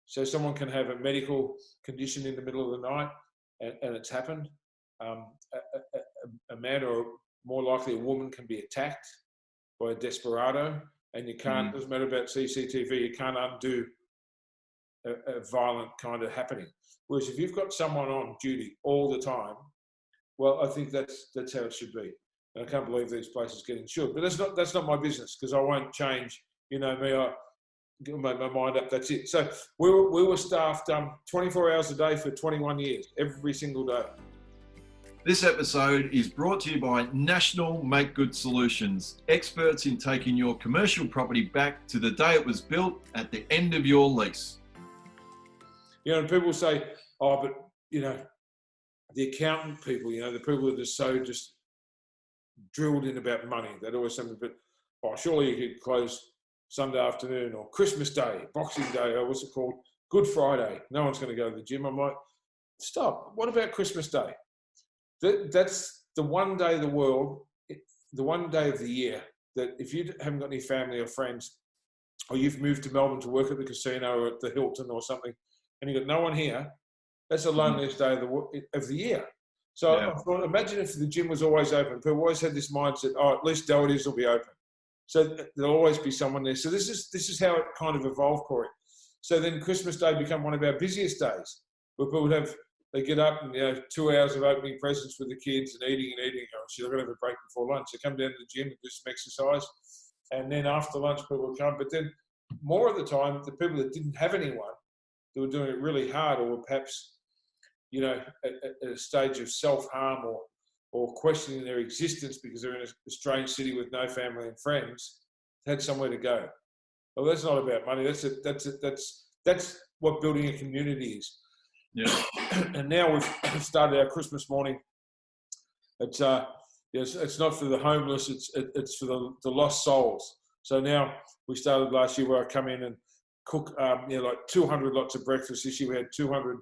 So someone can have a medical condition in the middle of the night, and it's happened. A man, or more likely a woman, can be attacked by a desperado, and you can't, doesn't matter about CCTV, you can't undo a violent kind of happening. Whereas if you've got someone on duty all the time, well, I think that's how it should be. And I can't believe these places get insured. But that's not my business, because I won't change. You know me, I make my mind up, that's it. So we were staffed 24 hours a day for 21 years, every single day. This episode is brought to you by National Make Good Solutions, experts in taking your commercial property back to the day it was built at the end of your lease. You know, and people say, oh, but, you know, the accountant people, you know, the people that are so just drilled in about money, they'd always say, but, oh, surely you could close Sunday afternoon or Christmas Day, Boxing Day, or what's it called? Good Friday. No one's going to go to the gym. I'm like, stop. What about Christmas Day? That's the one day of the world, the one day of the year that if you haven't got any family or friends, or you've moved to Melbourne to work at the casino or at the Hilton or something, and you've got no one here, that's the loneliest day of the year. So I thought, imagine if the gym was always open. People always had this mindset, oh, at least Doherty's will be open. So there'll always be someone there. So this is how it kind of evolved, Corey. So then Christmas Day became one of our busiest days, where people would they get up and, you know, 2 hours of opening presents with the kids and eating. Oh, shit, I've got to have a break before lunch. They come down to the gym and do some exercise. And then after lunch, people would come. But then more of the time, the people that didn't have anyone, they were doing it really hard, or were perhaps, you know, at a stage of self-harm or questioning their existence because they're in a strange city with no family and friends, had somewhere to go. Well, that's not about money. That's what building a community is. Yeah. And now we've started our Christmas morning. It's not for the homeless. It's for the lost souls. So now we started last year where I come in and cook, like 200 lots of breakfast. This year we had 200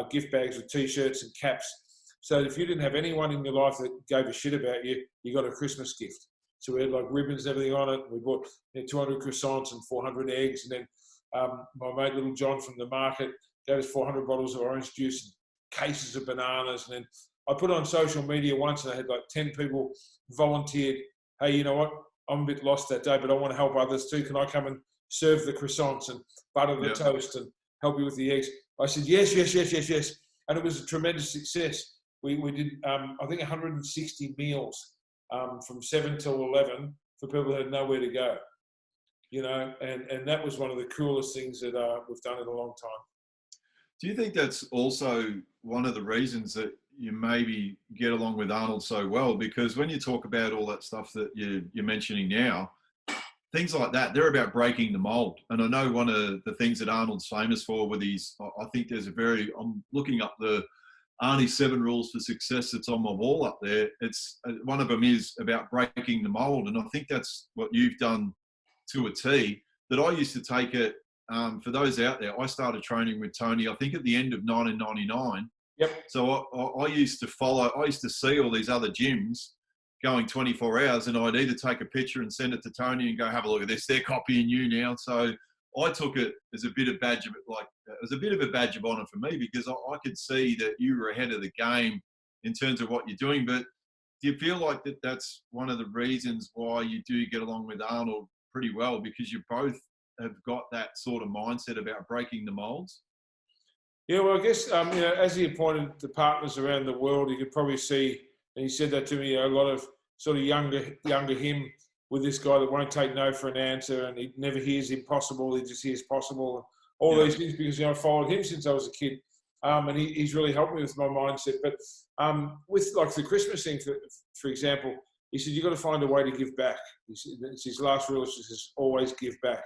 gift bags with T-shirts and caps. So if you didn't have anyone in your life that gave a shit about you, you got a Christmas gift. So we had like ribbons and everything on it. We bought 200 croissants and 400 eggs. And then my mate Little John from the market gave us 400 bottles of orange juice and cases of bananas. And then I put on social media once and I had like 10 people volunteered. Hey, you know what? I'm a bit lost that day, but I want to help others too. Can I come and serve the croissants and butter the toast and help you with the eggs? I said, yes. And it was a tremendous success. We did, I think, 160 meals from 7 till 11 for people that had nowhere to go. You know, and that was one of the coolest things that we've done in a long time. Do you think that's also one of the reasons that you maybe get along with Arnold so well? Because when you talk about all that stuff that you're mentioning now, things like that, they're about breaking the mold. And I know one of the things that Arnold's famous for with his, I think there's I'm looking up the Arnie's 7 rules for success that's on my wall up there. It's one of them is about breaking the mold. And I think that's what you've done to a T. That I used to take it, for those out there, I started training with Tony, I think at the end of 1999. Yep. So I used to see all these other gyms going 24 hours, and I'd either take a picture and send it to Tony and go, have a look at this, they're copying you now. So I took it as a bit of badge of it was a bit of a badge of honor for me, because I could see that you were ahead of the game in terms of what you're doing. But do you feel like that's one of the reasons why you do get along with Arnold pretty well, because you both have got that sort of mindset about breaking the molds? Yeah, well, I guess, as he appointed the partners around the world, you could probably see, and he said that to me, a lot of sort of younger him with this guy that won't take no for an answer, and he never hears impossible, he just hears possible, and all these things, because, I followed him since I was a kid. And he's really helped me with my mindset. But with like the Christmas thing, for example, he said, you've got to find a way to give back. He said, it's his last rule, is always give back.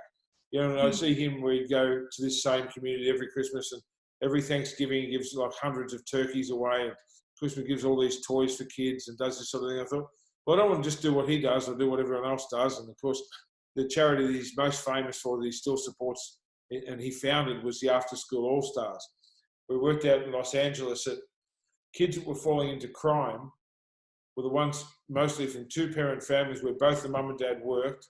And I see him where he'd go to this same community every Christmas, and every Thanksgiving he gives like hundreds of turkeys away, and Christmas gives all these toys for kids and does this sort of thing. I thought, well, I don't want to just do what he does, I'll do what everyone else does. And of course, the charity that he's most famous for, that he still supports and he founded, was the After School All Stars. We worked out in Los Angeles that kids that were falling into crime were the ones mostly from 2-parent families where both the mum and dad worked.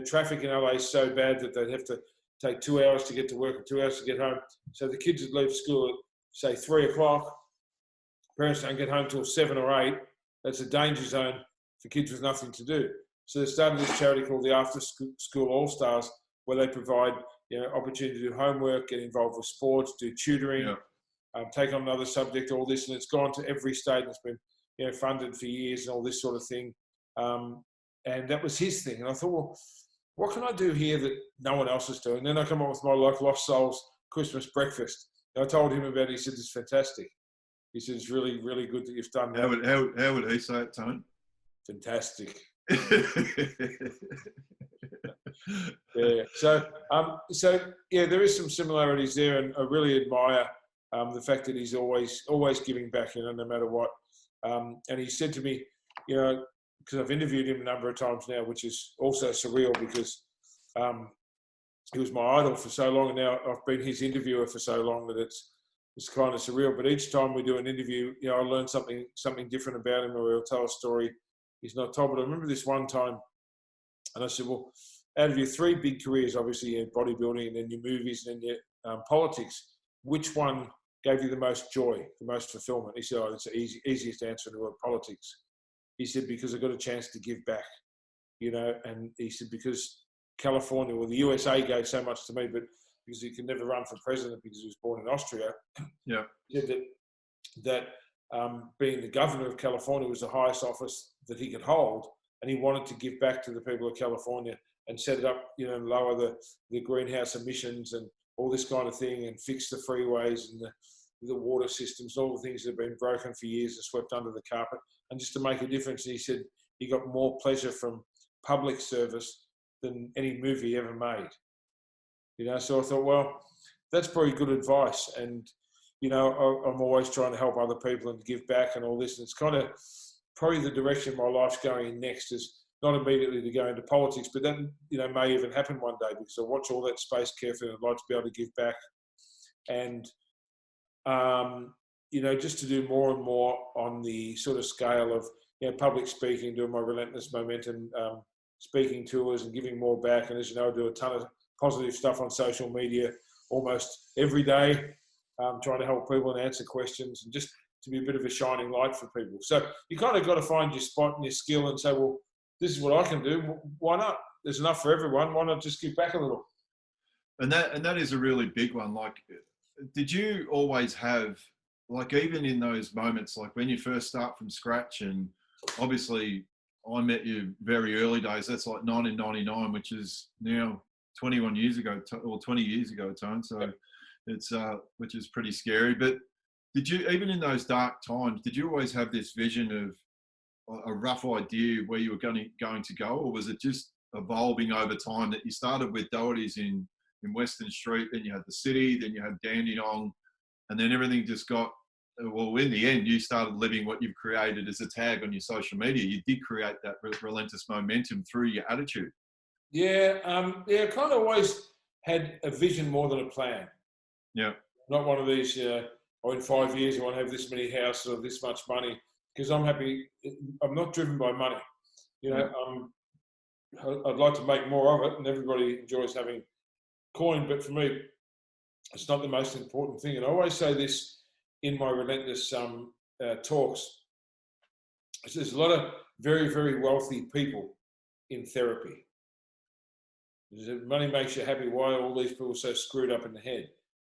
Traffic in LA is so bad that they'd have to take 2 hours to get to work and 2 hours to get home. So the kids would leave school at, say, 3 o'clock. Parents don't get home till 7 or 8. That's a danger zone for kids with nothing to do. So they started this charity called the After School All Stars, where they provide opportunity to do homework, get involved with sports, do tutoring, take on another subject, all this, and it's gone to every state, and it's been funded for years and all this sort of thing. And that was his thing. And I thought, well, what can I do here that no one else is doing? And then I come up with my Lost Souls Christmas breakfast. And I told him about it. He said, it's fantastic. He said, it's really, really good that you've done that. How would he say it, Tone? Fantastic. Yeah. So yeah, there is some similarities there, and I really admire the fact that he's always giving back, no matter what. And he said to me, because I've interviewed him a number of times now, which is also surreal because he was my idol for so long, and now I've been his interviewer for so long that it's kind of surreal. But each time we do an interview, I learn something different about him, or he'll tell a story he's not told. But I remember this one time, and I said, well, out of your 3 big careers, obviously your bodybuilding and then your movies and then your politics, which one gave you the most joy, the most fulfillment? He said, oh, it's the easiest answer in the world, politics. He said, because I got a chance to give back, and he said, because California, well, the USA gave so much to me, but because he could never run for president because he was born in Austria. Yeah. He said that being the governor of California was the highest office that he could hold, and he wanted to give back to the people of California and set it up, lower the greenhouse emissions and all this kind of thing, and fix the freeways and the water systems, all the things that have been broken for years and swept under the carpet, and just to make a difference. And he said he got more pleasure from public service than any movie he ever made. So I thought, well, that's probably good advice. And, I'm always trying to help other people and give back and all this. And it's kind of probably the direction my life's going in next, is not immediately to go into politics, but that, may even happen one day, because I watch all that space carefully and I'd like to be able to give back. And, just to do more and more on the sort of scale of, public speaking, doing my Relentless Momentum speaking tours and giving more back. And as you know, I do a ton of positive stuff on social media almost every day, trying to help people and answer questions and just to be a bit of a shining light for people. So you kind of got to find your spot and your skill and say, well, this is what I can do. Why not? There's enough for everyone. Why not just give back a little? And that is a really big one. Like, did you always have, like, even in those moments, like when you first start from scratch, and obviously I met you very early days, that's like 1999, which is now 21 years ago, or 20 years ago, Tone. So it's, which is pretty scary. But did you, even in those dark times, did you always have this vision of a rough idea where you were going to go, or was it just evolving over time, that you started with Doherty's in Western Street, then you had the city, then you had Dandenong, and then everything just got, well, in the end, you started living what you've created as a tag on your social media. You did create that relentless momentum through your attitude. Yeah, I kind of always had a vision more than a plan. Yeah. Not one of these, in 5 years I want to have this many houses or this much money, because I'm happy. I'm not driven by money. I'd like to make more of it, and everybody enjoys having coin, but for me, it's not the most important thing. And I always say this in my Relentless talks. There's a lot of very, very wealthy people in therapy. Money makes you happy. Why are all these people so screwed up in the head?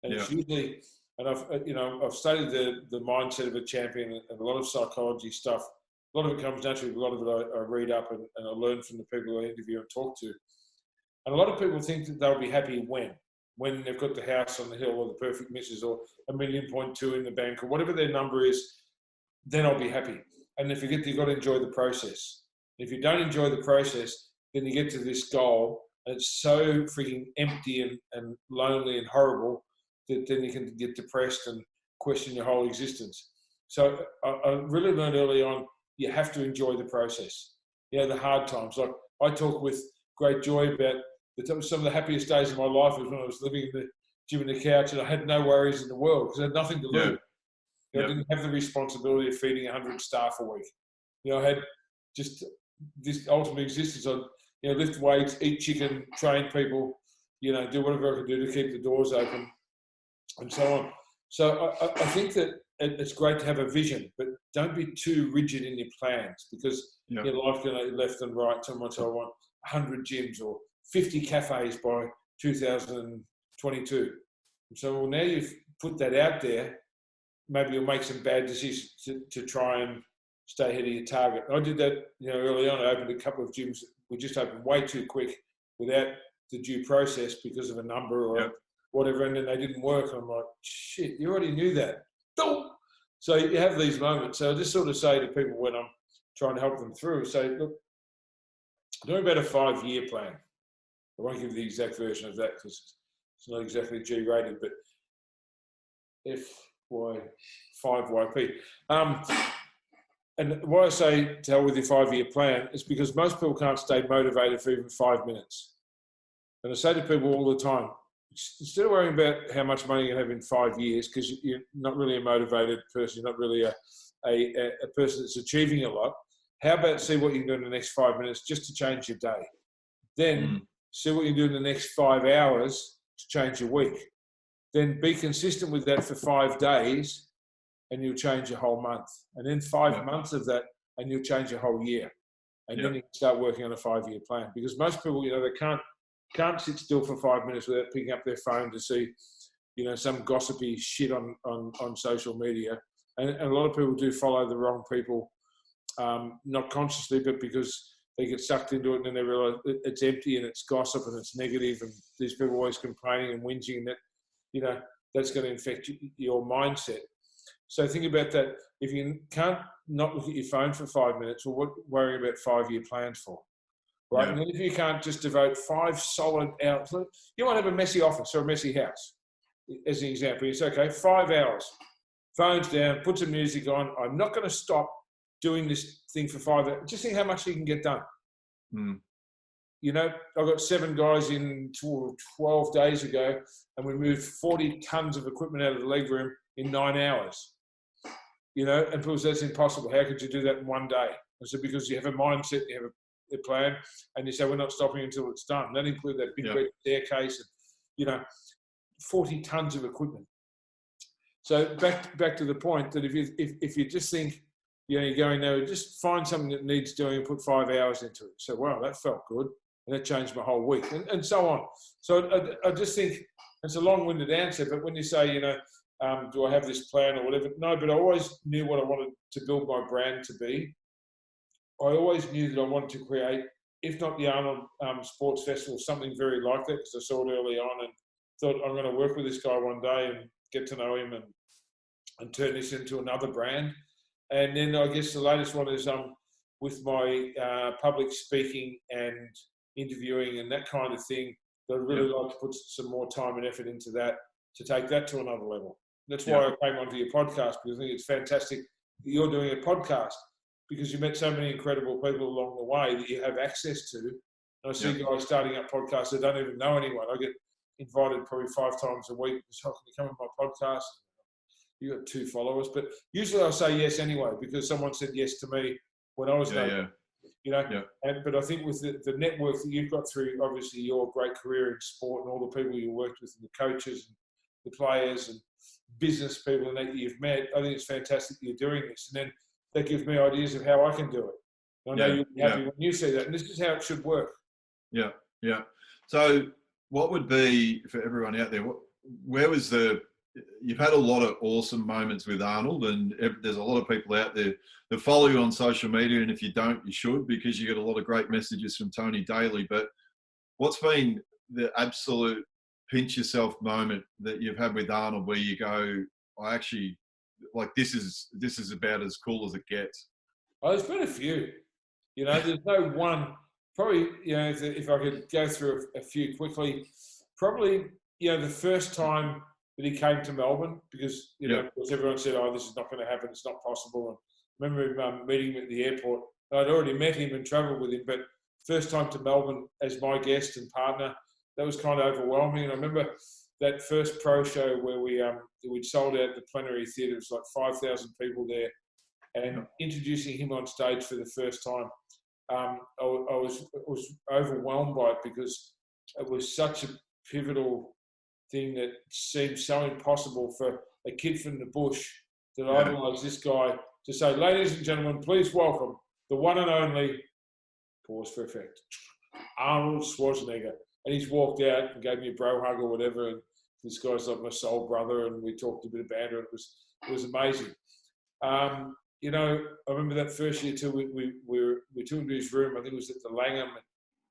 And it's usually, and I've studied the mindset of a champion and a lot of psychology stuff. A lot of it comes naturally. A lot of it I read up and I learn from the people I interview and talk to. And a lot of people think that they'll be happy when they've got the house on the hill or the perfect missus or $1.2 million in the bank or whatever their number is, then I'll be happy. And they forget that you've got to enjoy the process. If you don't enjoy the process, then you get to this goal and it's so freaking empty and lonely and horrible that then you can get depressed and question your whole existence. So I really learned early on, you have to enjoy the process. The hard times. Like, I talk with great joy about some of the happiest days of my life was when I was living in the gym on the couch and I had no worries in the world because I had nothing to lose. I didn't have the responsibility of feeding 100 staff a week. I had just this ultimate existence. I'd lift weights, eat chicken, train people, do whatever I could do to keep the doors open and so on. So I think that it's great to have a vision, but don't be too rigid in your plans because your life can go left and right. Someone said, I want 100 gyms or 50 cafes by 2022. And so now you've put that out there, maybe you'll make some bad decisions to try and stay ahead of your target. And I did that, early on. I opened a couple of gyms. We just opened way too quick without the due process because of a number or whatever, and then they didn't work. And I'm like, shit, you already knew that. So you have these moments. So I just sort of say to people when I'm trying to help them through, say, look, doing about a 5-year plan. I won't give the exact version of that because it's not exactly G-rated, but FY5YP. And why I say to hell with your 5-year plan is because most people can't stay motivated for even 5 minutes. And I say to people all the time, instead of worrying about how much money you have in 5 years, because you're not really a motivated person, you're not really a person that's achieving a lot, how about see what you can do in the next 5 minutes just to change your day? Then see what you can do in the next 5 hours to change your week. Then be consistent with that for 5 days and you'll change your whole month. And then 5 months of that and you'll change your whole year. And then you can start working on a 5-year plan. Because most people, they can't sit still for 5 minutes without picking up their phone to see, some gossipy shit on social media. And a lot of people do follow the wrong people, not consciously, but because they get sucked into it and then they realise it's empty and it's gossip and it's negative and these people always complaining and whinging, and that, that's going to infect your mindset. So think about that. If you can't not look at your phone for 5 minutes, well, what worrying about 5-year plans for? Right? Yeah. And then if you can't just devote 5 solid hours, you might have a messy office or a messy house, as an example. You say, okay, 5 hours, phone's down, put some music on. I'm not going to stop doing this thing for 5 hours. Just think how much you can get done. I got 7 guys in 12 days ago, and we moved 40 tons of equipment out of the leg room in 9 hours. And people say, that's impossible. How could you do that in 1 day? I said, because you have a mindset, you have a plan, and you say, we're not stopping until it's done. That includes that big red staircase and, 40 tons of equipment. So back to the point that if you just think, you're going there, just find something that needs doing and put 5 hours into it. So, wow, that felt good. And that changed my whole week, and so on. So I just think it's a long-winded answer, but when you say, do I have this plan or whatever? No, but I always knew what I wanted to build my brand to be. I always knew that I wanted to create, if not the Arnold Sports Festival, something very like that, because I saw it early on and thought I'm going to work with this guy one day and get to know him and turn this into another brand. And then I guess the latest one is with my public speaking and interviewing and that kind of thing. I'd really like to put some more time and effort into that to take that to another level. That's why I came onto your podcast, because I think it's fantastic that you're doing a podcast, because you met so many incredible people along the way that you have access to. And I see guys starting up podcasts that don't even know anyone. I get invited probably 5 times a week. So, can you come on my podcast? You got 2 followers, but usually I say yes anyway, because someone said yes to me when I was But I think with the network that you've got through, obviously, your great career in sport and all the people you worked with, and the coaches and the players and business people and that you've met, I think it's fantastic that you're doing this. And then that gives me ideas of how I can do it. I know you'll be happy when you see that. And this is how it should work. Yeah. So what would be, for everyone out there, where was you've had a lot of awesome moments with Arnold, and there's a lot of people out there that follow you on social media, and if you don't, you should, because you get a lot of great messages from Tony daily. But what's been the absolute pinch yourself moment that you've had with Arnold where you go, I actually, like, this is about as cool as it gets? Oh, there's been a few. There's no one. Probably, if I could go through a few quickly, probably, the first time that he came to Melbourne, because, because everyone said, oh, this is not going to happen, it's not possible. And I remember him meeting him at the airport. I'd already met him and travelled with him, but first time to Melbourne as my guest and partner, that was kind of overwhelming. And I remember that first pro show where we'd sold out the plenary theatre. It was like 5,000 people there, and introducing him on stage for the first time, I was overwhelmed by it, because it was such a pivotal thing that seemed so impossible for a kid from the bush that idolised this guy to say, ladies and gentlemen, please welcome the one and only, pause for effect, Arnold Schwarzenegger. And he's walked out and gave me a bro hug or whatever, and this guy's like my soul brother, and we talked a bit of banter, and it was amazing. you know, I remember that first year too. We took him to his room. I think it was at the Langham.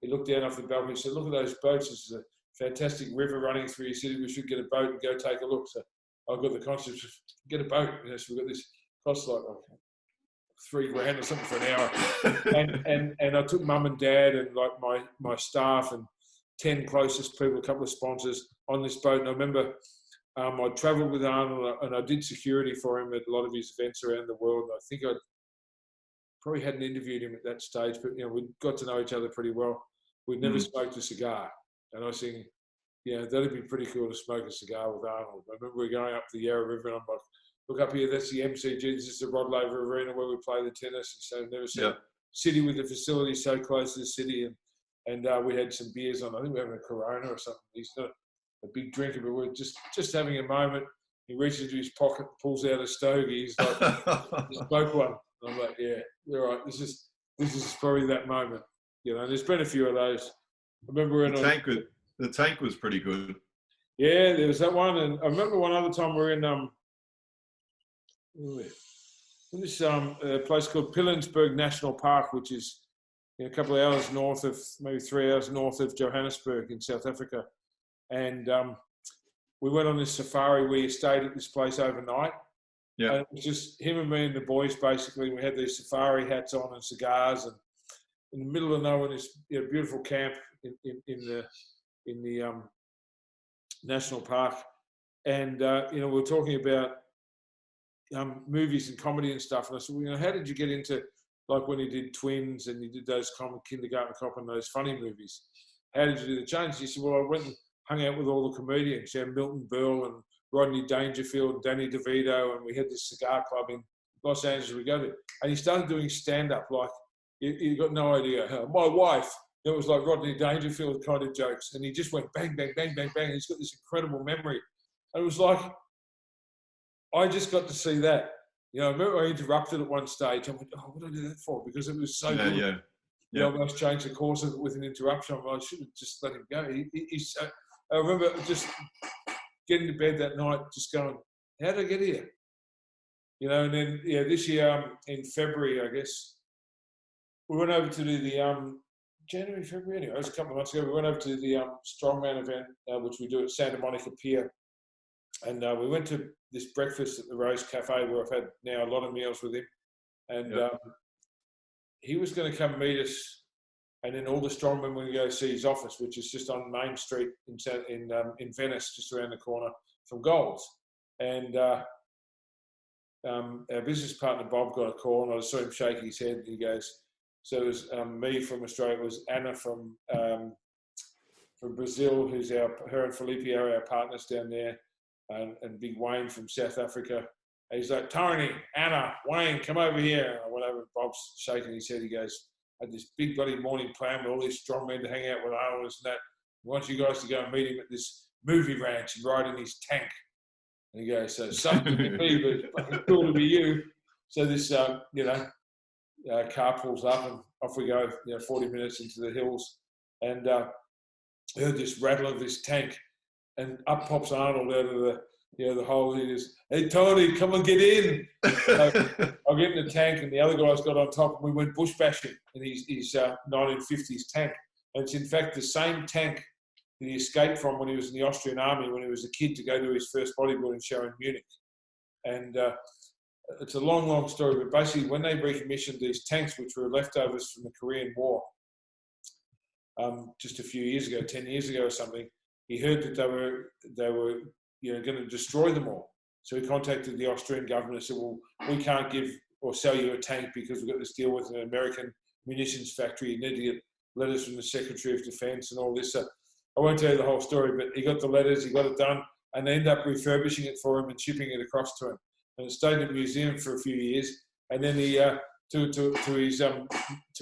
He looked down off the balcony. He said, "Look at those boats. This is a fantastic river running through your city. We should get a boat and go take a look." So I got the concept, get a boat. You know, so we got this, cost like $3,000 or something for an hour. and I took mum and dad and like my staff and 10 closest people, a couple of sponsors on this boat. And I remember I travelled with Arnold and I did security for him at a lot of his events around the world. And I think I probably hadn't interviewed him at that stage, but, you know, we got to know each other pretty well. We'd never smoked a cigar. And I was thinking, yeah, that'd be pretty cool to smoke a cigar with Arnold. I remember we were going up the Yarra River and I'm like, look up here, that's the MCG, this is the Rod Laver Arena where we play the tennis. And so I've never seen a city with the facility so close to the city. And we had some beers on. I think we were having a Corona or something. He's not a big drinker, but we're just having a moment. He reaches into his pocket, pulls out a stogie. He's like, smoke one. And I'm like, yeah, you're right. This is probably that moment. You know, there's been a few of those. I remember the tank was pretty good. Yeah, there was that one. And I remember one other time we were in this a place called Pilanesberg National Park, which is a couple of hours north of, maybe 3 hours north of Johannesburg in South Africa. And we went on this safari where you stayed at this place overnight. Yeah. And it was just him and me and the boys, basically. We had these safari hats on and cigars, and in the middle of nowhere, this beautiful camp in the national park. And, we were talking about movies and comedy and stuff. And I said, how did you get into, like when you did Twins and you did those Kindergarten Cop and those funny movies, how did you do the change? He said, well, I went and hung out with all the comedians, Milton Berle and Rodney Dangerfield, Danny DeVito, and we had this cigar club in Los Angeles we go to. And he started doing stand-up, like, you got no idea. My wife, it was like Rodney Dangerfield kind of jokes. And he just went bang, bang, bang, bang, bang. He's got this incredible memory. And it was like, I just got to see that. I remember I interrupted at one stage. I went, oh, what did I do that for? Because it was so good. Yeah. You almost changed the course of it with an interruption. I should have just let him go. I remember just getting to bed that night, just going, how did I get here? And then, this year in February, I guess, we went over to do the January, February, anyway, it was a couple of months ago. We went over to the Strongman event, which we do at Santa Monica Pier. And we went to this breakfast at the Rose Cafe where I've had now a lot of meals with him. And he was going to come meet us. And then all the strongmen were going to go see his office, which is just on Main Street in Venice, just around the corner from Gold's. And our business partner, Bob, got a call, and I saw him shake his head. He goes, so it was me from Australia, it was Anna from Brazil, who's her and Felipe are our partners down there, and Big Wayne from South Africa. And he's like, Tony, Anna, Wayne, come over here. And whatever, Bob's shaking his head. He goes, I had this big bloody morning plan with all these strong men to hang out with Arnold and that. I want you guys to go and meet him at this movie ranch and ride in his tank. And he goes, so something to be, but it's fucking cool to be you. So this, car pulls up and off we go, 40 minutes into the hills. And I heard this rattle of this tank, and up pops Arnold out of the hole. He goes, hey, Tony, come and get in. So I get in the tank, and the other guys got on top, and we went bush bashing in his 1950s tank. And it's in fact the same tank that he escaped from when he was in the Austrian army, when he was a kid, to go to his first bodybuilding show in Munich. And it's a long, long story, but basically when they recommissioned these tanks, which were leftovers from the Korean War, just a few years ago, 10 years ago or something, he heard that they were going to destroy them all. So he contacted the Austrian government and said, well, we can't give or sell you a tank because we've got this deal with an American munitions factory. You need to get letters from the Secretary of Defense and all this. So I won't tell you the whole story, but he got the letters, he got it done, and they ended up refurbishing it for him and shipping it across to him. And it stayed in the museum for a few years. And then he to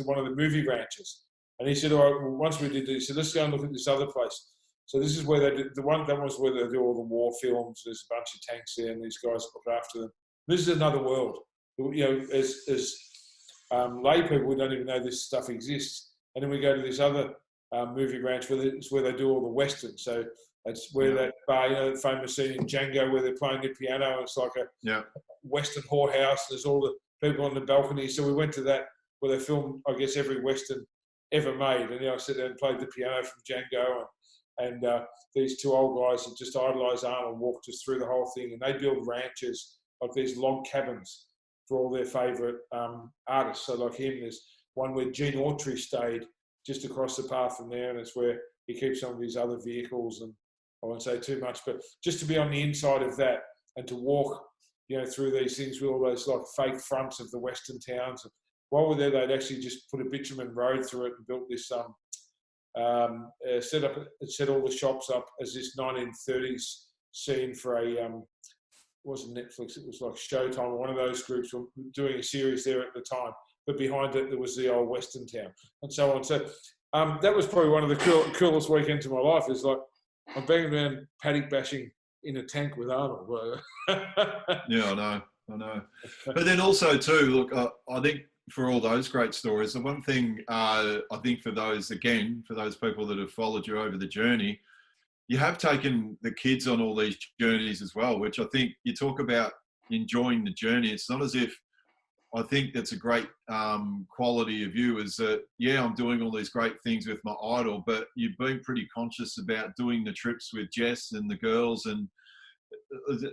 one of the movie ranches. And he said, all right, well, once we did this, he said, let's go and look at this other place. So this is where they did, that was where they do all the war films. There's a bunch of tanks there, and these guys look after them. This is another world. As lay people, we don't even know this stuff exists. And then we go to this other movie ranch where they do all the westerns. So that's where that bar, the famous scene in Django where they're playing the piano. It's like a western whorehouse. There's all the people on the balcony. So we went to that where they filmed, I guess, every Western ever made. And I sat there and played the piano from Django. And these two old guys that just idolised Arnold walked us through the whole thing. And they build ranches, like these log cabins for all their favourite artists. So like him, there's one where Gene Autry stayed just across the path from there. And it's where he keeps some of his other vehicles. And I won't say too much, but just to be on the inside of that and to walk, through these things with all those like fake fronts of the Western towns. And while we're there, they'd actually just put a bitumen road through it and built this set all the shops up as this 1930s scene for a it wasn't Netflix, it was like Showtime or one of those groups were doing a series there at the time. But behind it, there was the old Western town and so on. So that was probably one of the coolest weekends of my life. Is like I'm banging around paddock bashing in a tank with Arnold. Yeah, I know. But then also too, look, I think for all those great stories, the one thing I think for those people that have followed you over the journey, you have taken the kids on all these journeys as well, which I think you talk about enjoying the journey. It's not as if, I think that's a great quality of you is that, yeah, I'm doing all these great things with my idol, but you've been pretty conscious about doing the trips with Jess and the girls. And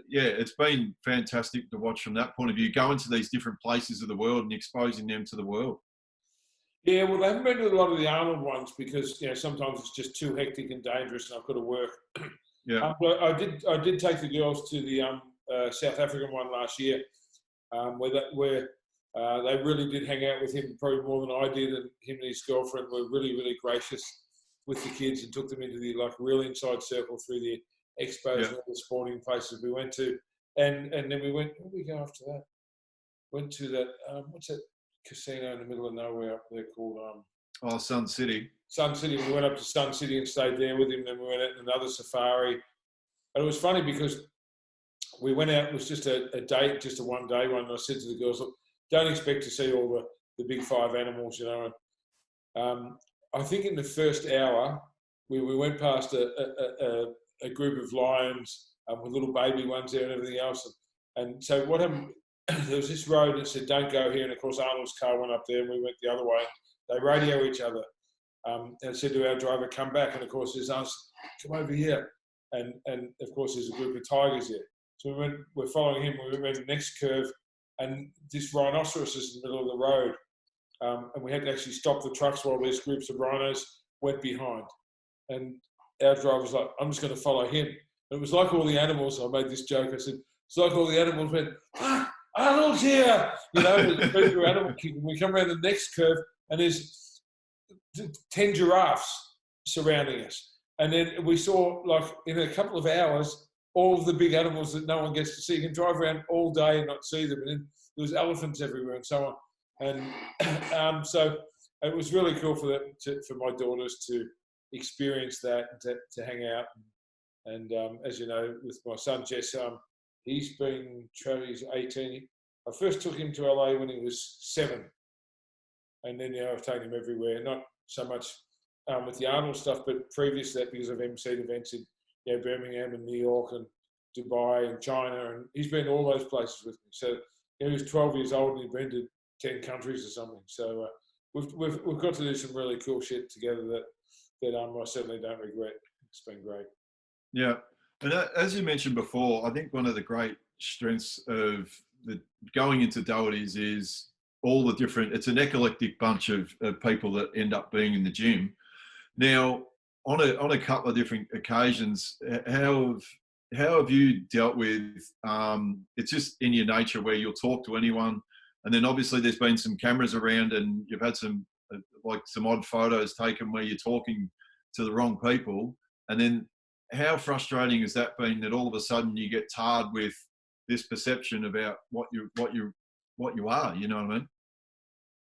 yeah, it's been fantastic to watch from that point of view, going to these different places of the world and exposing them to the world. Yeah, well, they haven't been to a lot of the Arnold ones because, sometimes it's just too hectic and dangerous and I've got to work. Yeah. But I did take the girls to the South African one last year where they really did hang out with him probably more than I did, and him and his girlfriend were really, really gracious with the kids and took them into the real inside circle through the expos and all the sporting places we went to, and then we went. Where did we go after that? Went to that what's that casino in the middle of nowhere up there called Sun City. Sun City. We went up to Sun City and stayed there with him. Then we went out on another safari, and it was funny because we went out. It was just a day, just a one-day one. And I said to the girls, look, don't expect to see all the big five animals, And I think in the first hour, we went past a group of lions with little baby ones there and everything else. And so what happened, there was this road that said, don't go here. And of course, Arnold's car went up there and we went the other way. They radio each other and said to our driver, come back. And of course, there's us, come over here. And of course, there's a group of tigers there. So we're following him. We went to the next curve. And this rhinoceros is in the middle of the road. And we had to actually stop the trucks while these groups of rhinos went behind. And our driver was like, I'm just going to follow him. And it was like all the animals, I made this joke, I said, it's like all the animals went, Arnold's here! Through animal kingdom. We come around the next curve and there's 10 giraffes surrounding us. And then we saw, in a couple of hours, all of the big animals that no one gets to see. You can drive around all day and not see them. And then there was elephants everywhere and so on. And so it was really cool for my daughters to experience that, to hang out. And as you know, with my son Jess, he's 18. I first took him to LA when he was 7. And then, I've taken him everywhere. Not so much with the Arnold stuff, but previous to that, because I've emceed events in Birmingham and New York and Dubai and China, and he's been to all those places with me. So he was 12 years old and he'd been to 10 countries or something. So we've got to do some really cool shit together that I certainly don't regret. It's been great. Yeah, and as you mentioned before, I think one of the great strengths of going into Doherty's is all the different. It's an eclectic bunch of people that end up being in the gym. Now, on a couple of different occasions, how have you dealt with? It's just in your nature where you'll talk to anyone, and then obviously there's been some cameras around, and you've had some odd photos taken where you're talking to the wrong people, and then how frustrating has that been that all of a sudden you get tarred with this perception about what you are? You know what I mean?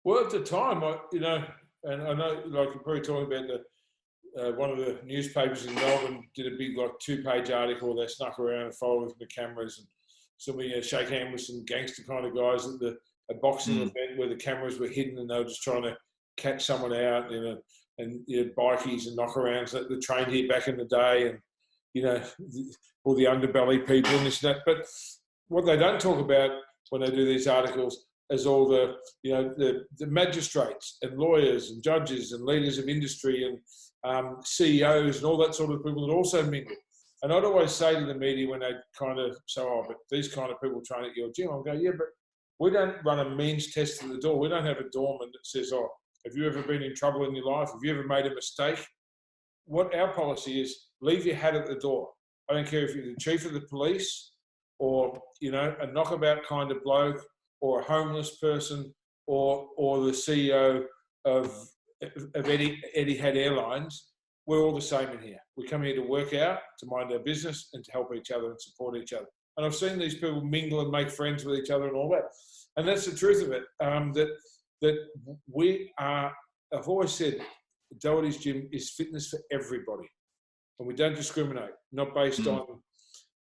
Well, at the time, and I know, you're probably talking about one of the newspapers in Melbourne did a big 2-page article. They snuck around and followed with the cameras, and somebody shake hands with some gangster kind of guys at a boxing event where the cameras were hidden and they were just trying to catch someone out, and bikies and knockarounds that were trained here back in the day, and all the underbelly people and this and that. But what they don't talk about when they do these articles, as all the, you know, the magistrates and lawyers and judges and leaders of industry and CEOs and all that sort of people that also mingle. And I'd always say to the media when they kind of say, oh, but these kind of people train at your gym, I'll go, yeah, but we don't run a means test at the door. We don't have a doorman that says, oh, have you ever been in trouble in your life? Have you ever made a mistake? What our policy is, leave your hat at the door. I don't care if you're the chief of the police or, you know, a knockabout kind of bloke or a homeless person or the CEO of Etihad Airlines. We're all the same in here. We come here to work out, to mind our business and to help each other and support each other. And I've seen these people mingle and make friends with each other and all that. And that's the truth of it, that we are, I've always said, Doherty's gym is fitness for everybody. And we don't discriminate, not based on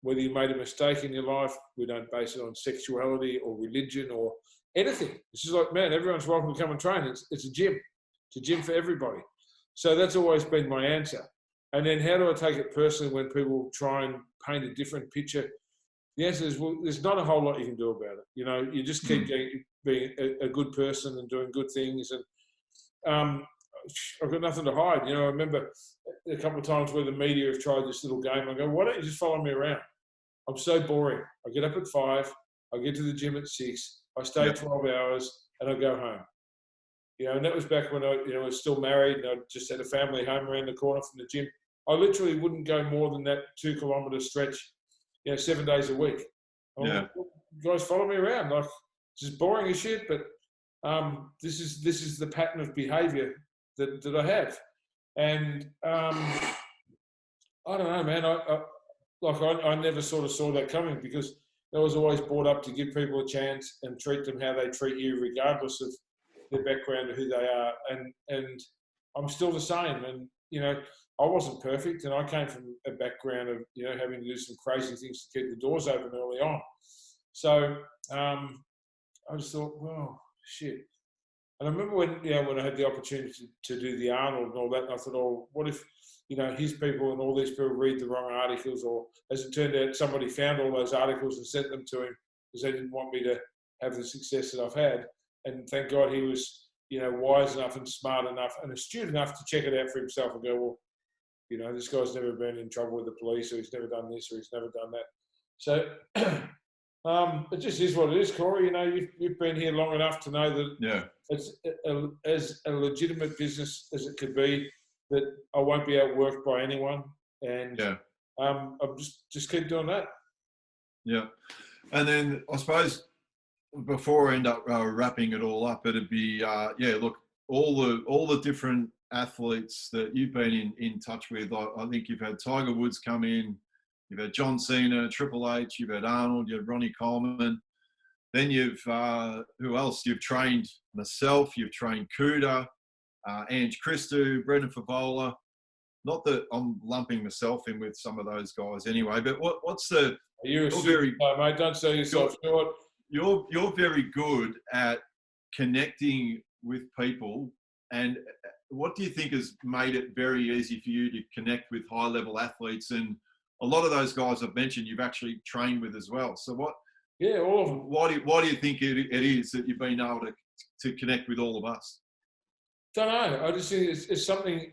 whether you made a mistake in your life. We don't base it on sexuality or religion or anything. It's just like, man, everyone's welcome to come and train. It's a gym. It's a gym for everybody. So that's always been my answer. And then how do I take it personally when people try and paint a different picture? The answer is, well, there's not a whole lot you can do about it. You know, you just keep being a good person and doing good things. And I've got nothing to hide. You know, I remember a couple of times where the media have tried this little game. I go, why don't you just follow me around? I'm so boring. I get up at 5, I get to the gym at 6, I stay 12 hours, and I go home. You know, and that was back when I was still married and I just had a family home around the corner from the gym. I literally wouldn't go more than that 2-kilometre stretch, 7 days a week. Like, guys, follow me around. Like, it's just boring as shit, but this is the pattern of behaviour that I have. And I don't know, man. I never sort of saw that coming because I was always brought up to give people a chance and treat them how they treat you, regardless of their background or who they are. And I'm still the same. And, you know, I wasn't perfect, and I came from a background of, you know, having to do some crazy things to keep the doors open early on. So I just thought, well, shit. And I remember when I had the opportunity to do the Arnold and all that, and I thought, oh, what if, you know, his people and all these people read the wrong articles, or as it turned out, somebody found all those articles and sent them to him because they didn't want me to have the success that I've had. And thank God he was, you know, wise enough and smart enough and astute enough to check it out for himself and go, well, you know, this guy's never been in trouble with the police, or he's never done this, or he's never done that. So it just is what it is, Corey. You know, you've been here long enough to know that it's as a legitimate business as it could be, that I won't be outworked by anyone. And I'm just keep doing that. Yeah. And then I suppose before I end up wrapping it all up, it'd be, look, all the different athletes that you've been in touch with. I think you've had Tiger Woods come in, you've had John Cena, Triple H, you've had Arnold, you've had Ronnie Coleman. Then you've, who else? You've trained myself, you've trained Kuda, Ange Christou, Brendan Favola. Not that I'm lumping myself in with some of those guys anyway, but what's the... You're very, mate, don't sell yourself short. You're very good at connecting with people, and what do you think has made it very easy for you to connect with high-level athletes? And a lot of those guys I've mentioned, you've actually trained with as well. So what? Yeah, all of them. Why do you think it is that you've been able to connect with all of us? Don't know. I just think it's something.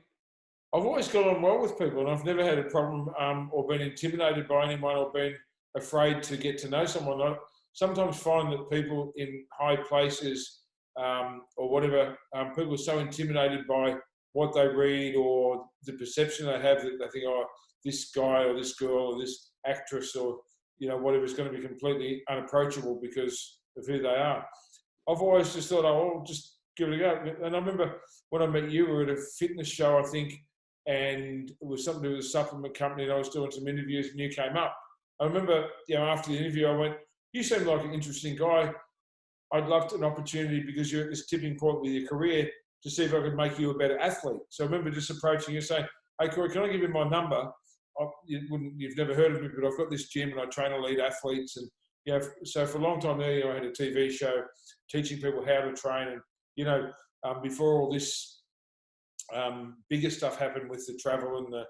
I've always got on well with people, and I've never had a problem or been intimidated by anyone or been afraid to get to know someone. I sometimes find that people in high places or whatever, people are so intimidated by what they read or the perception they have that they think, oh, this guy or this girl or this actress or, you know, whatever is going to be completely unapproachable because of who they are. I've always just thought, oh, I'll just give it a go. And I remember when I met you, we were at a fitness show, I think, and it was something to do with a supplement company, and I was doing some interviews and you came up. I remember, you know, after the interview, I went, you seem like an interesting guy. I'd love an opportunity, because you're at this tipping point with your career, to see if I could make you a better athlete. So I remember just approaching you saying, hey, Corey, can I give you my number? You've never heard of me, but I've got this gym and I train elite athletes. And, you know, so for a long time there, you know, I had a TV show teaching people how to train. And, you know, before all this bigger stuff happened with the travel and the,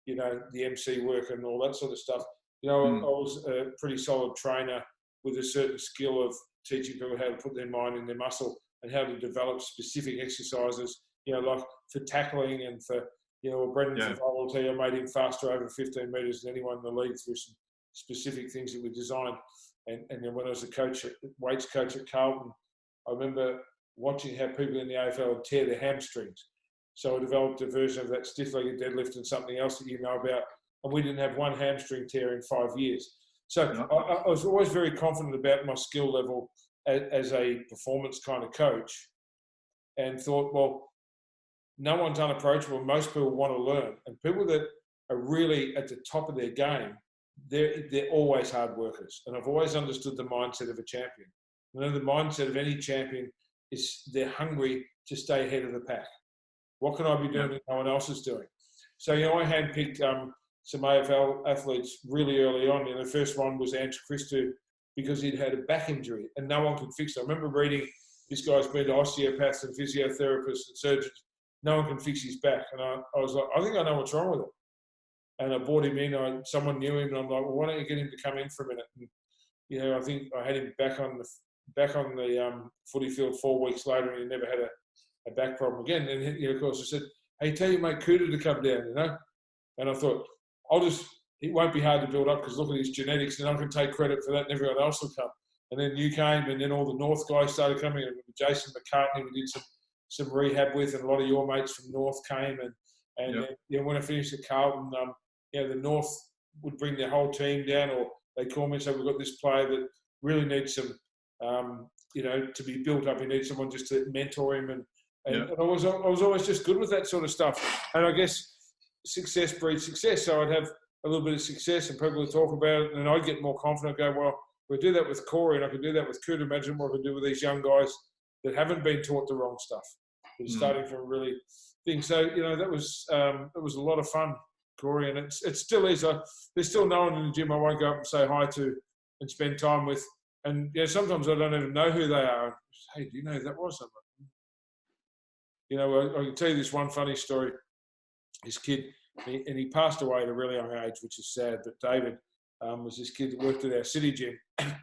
you know, the MC work and all that sort of stuff, you know, I was a pretty solid trainer with a certain skill of teaching people how to put their mind in their muscle and how to develop specific exercises, like for tackling and for, Brendan for volatility. I made him faster over 15 metres than anyone in the league through some specific things that we designed. And then when I was a weights coach at Carlton, I remember watching how people in the AFL would tear their hamstrings. So I developed a version of that stiff-legged deadlift and something else that you know about. And we didn't have one hamstring tear in 5 years. So I was always very confident about my skill level as a performance kind of coach, and thought, well, no one's unapproachable. Most people want to learn. And people that are really at the top of their game, they're always hard workers. And I've always understood the mindset of a champion. The mindset of any champion is they're hungry to stay ahead of the pack. What can I be doing that no one else is doing? So, I handpicked some AFL athletes really early on. The first one was Ange Christou, because he'd had a back injury and no one could fix it. I remember reading this guy's been to osteopaths and physiotherapists and surgeons. No one can fix his back. And I was like, I think I know what's wrong with him. And I brought him in. Someone knew him, and I'm like, well, why don't you get him to come in for a minute? And, I think I had him back on the footy field 4 weeks later, and he never had a back problem again. And of course, I said, hey, tell your mate Cooter to come down, And I thought, it won't be hard to build up because look at his genetics, and I can take credit for that, and everyone else will come. And then you came, and then all the North guys started coming. And Jason McKernan, we did some rehab with, and a lot of your mates from North came. And then, when I finished at Carlton, the North would bring their whole team down, or they call me and say, we've got this player that really needs some, to be built up. He needs someone just to mentor him. And I was always just good with that sort of stuff. And I guess success breeds success. So I'd have a little bit of success and people would talk about it, and I'd get more confident, go, well, we do that with Corey, and I could do that with Cooter. Imagine what I could do with these young guys that haven't been taught the wrong stuff. They're starting from really things. So, that was a lot of fun, Corey, and it still is. There's still no one in the gym I won't go up and say hi to and spend time with. And sometimes I don't even know who they are. Hey, do you know who that was? I can tell you this one funny story. This kid, and he passed away at a really young age, which is sad, but David was this kid that worked at our city gym. I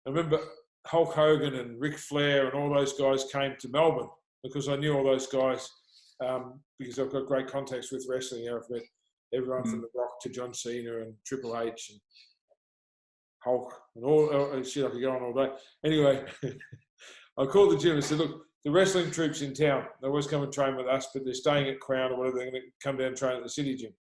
remember Hulk Hogan and Ric Flair and all those guys came to Melbourne because I knew all those guys because I've got great contacts with wrestling. I've met everyone from The Rock to John Cena and Triple H and Hulk and all shit. I could go on all day. Anyway, I called the gym and said, look, the wrestling troops in town, they always come and train with us, but they're staying at Crown or whatever. They're going to come down and train at the city gym.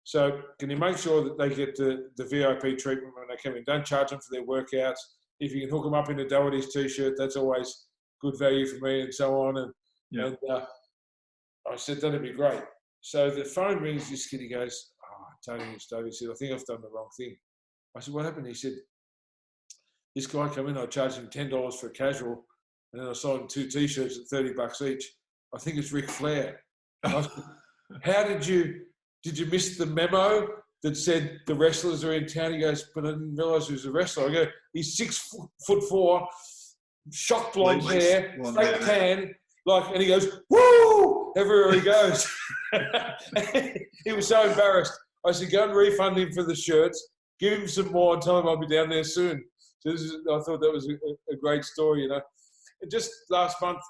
So can you make sure that they get the VIP treatment when they come in? Don't charge them for their workouts. If you can hook them up in a Doherty's T-shirt, that's always good value for me, and so on. And I said, that'd be great. So the phone rings, this kid, he goes, Tony, it's David. He said, I think I've done the wrong thing. I said, what happened? He said, this guy come in, I charged him $10 for a casual, and then I sold him 2 T-shirts at $30 each. I think it's Ric Flair. I said, how did you miss the memo that said the wrestlers are in town? He goes, but I didn't realise he was a wrestler. I go, he's 6'4", shock blonde hair, fake tan, and he goes, woo, everywhere he goes. He was so embarrassed. I said, go and refund him for the shirts, give him some more, and tell him I'll be down there soon. So I thought that was a great story, And just last month,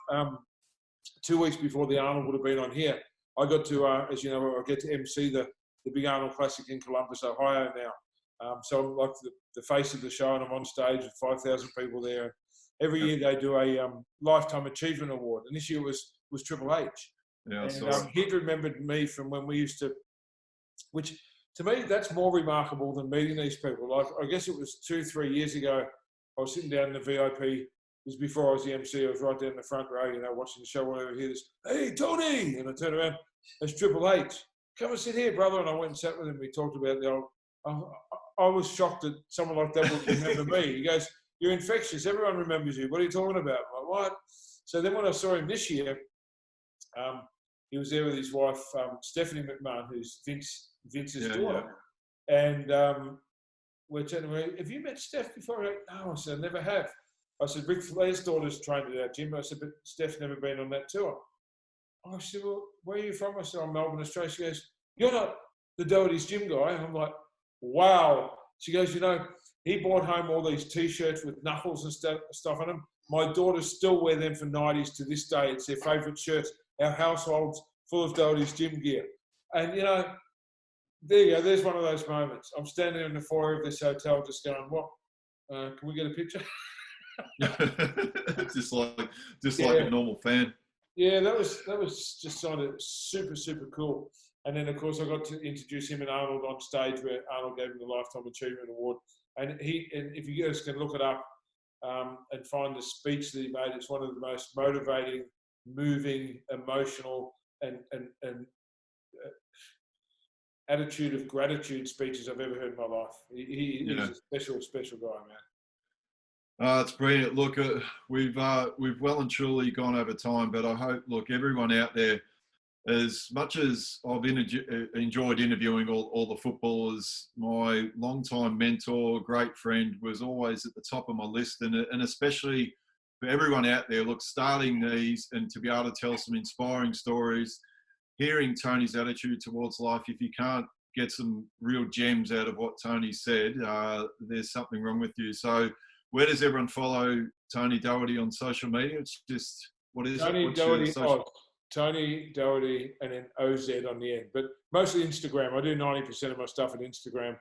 2 weeks before the Arnold would have been on here, I got to, as you know, I get to MC the Big Arnold Classic in Columbus, Ohio now. So I'm like the face of the show, and I'm on stage with 5,000 people there. Every year they do a Lifetime Achievement Award, and this year was Triple H. Yeah, and he'd remembered me from when we used to, which to me, that's more remarkable than meeting these people. Like, I guess it was 2-3 years ago, I was sitting down in the VIP. It was before I was the MC. I was right down in the front row, watching the show, whatever. Hear this, hey, Tony! And I turned around, there's Triple H. Come and sit here, brother. And I went and sat with him. We talked about the old... I was shocked that someone like that would remember me. He goes, you're infectious. Everyone remembers you. What are you talking about? I'm like, what? So then when I saw him this year, he was there with his wife, Stephanie McMahon, who's Vince's daughter. Yeah. And we're chatting, have you met Steph before? Like, no, I said, I never have. I said, Ric Flair's daughter's trained at our gym. I said, but Steph's never been on that tour. I said, well, where are you from? I said, I'm Melbourne, Australia. She goes, you're not the Doherty's gym guy. And I'm like, wow. She goes, he brought home all these T-shirts with knuckles and stuff on them. My daughters still wear them for 90s to this day. It's their favourite shirts. Our household's full of Doherty's gym gear. And, you know, there you go. There's one of those moments. I'm standing in the foyer of this hotel just going, what? Can we get a picture? just like a normal fan. Yeah, that was just sort of super, super cool. And then, of course, I got to introduce him and Arnold on stage where Arnold gave him the Lifetime Achievement Award. And if you guys can look it up and find the speech that he made, it's one of the most motivating, moving, emotional, and attitude of gratitude speeches I've ever heard in my life. He's a special, special guy, man. It's brilliant. Look, we've well and truly gone over time, but I hope, look, everyone out there, as much as I've enjoyed interviewing all the footballers, my longtime mentor, great friend, was always at the top of my list. And especially for everyone out there, look, starting these and to be able to tell some inspiring stories, hearing Tony's attitude towards life. If you can't get some real gems out of what Tony said, there's something wrong with you. So where does everyone follow Tony Doherty on social media? It's just, what is Tony it? Doherty, Tony Doherty, and then OZ on the end. But mostly Instagram. I do 90% of my stuff on Instagram.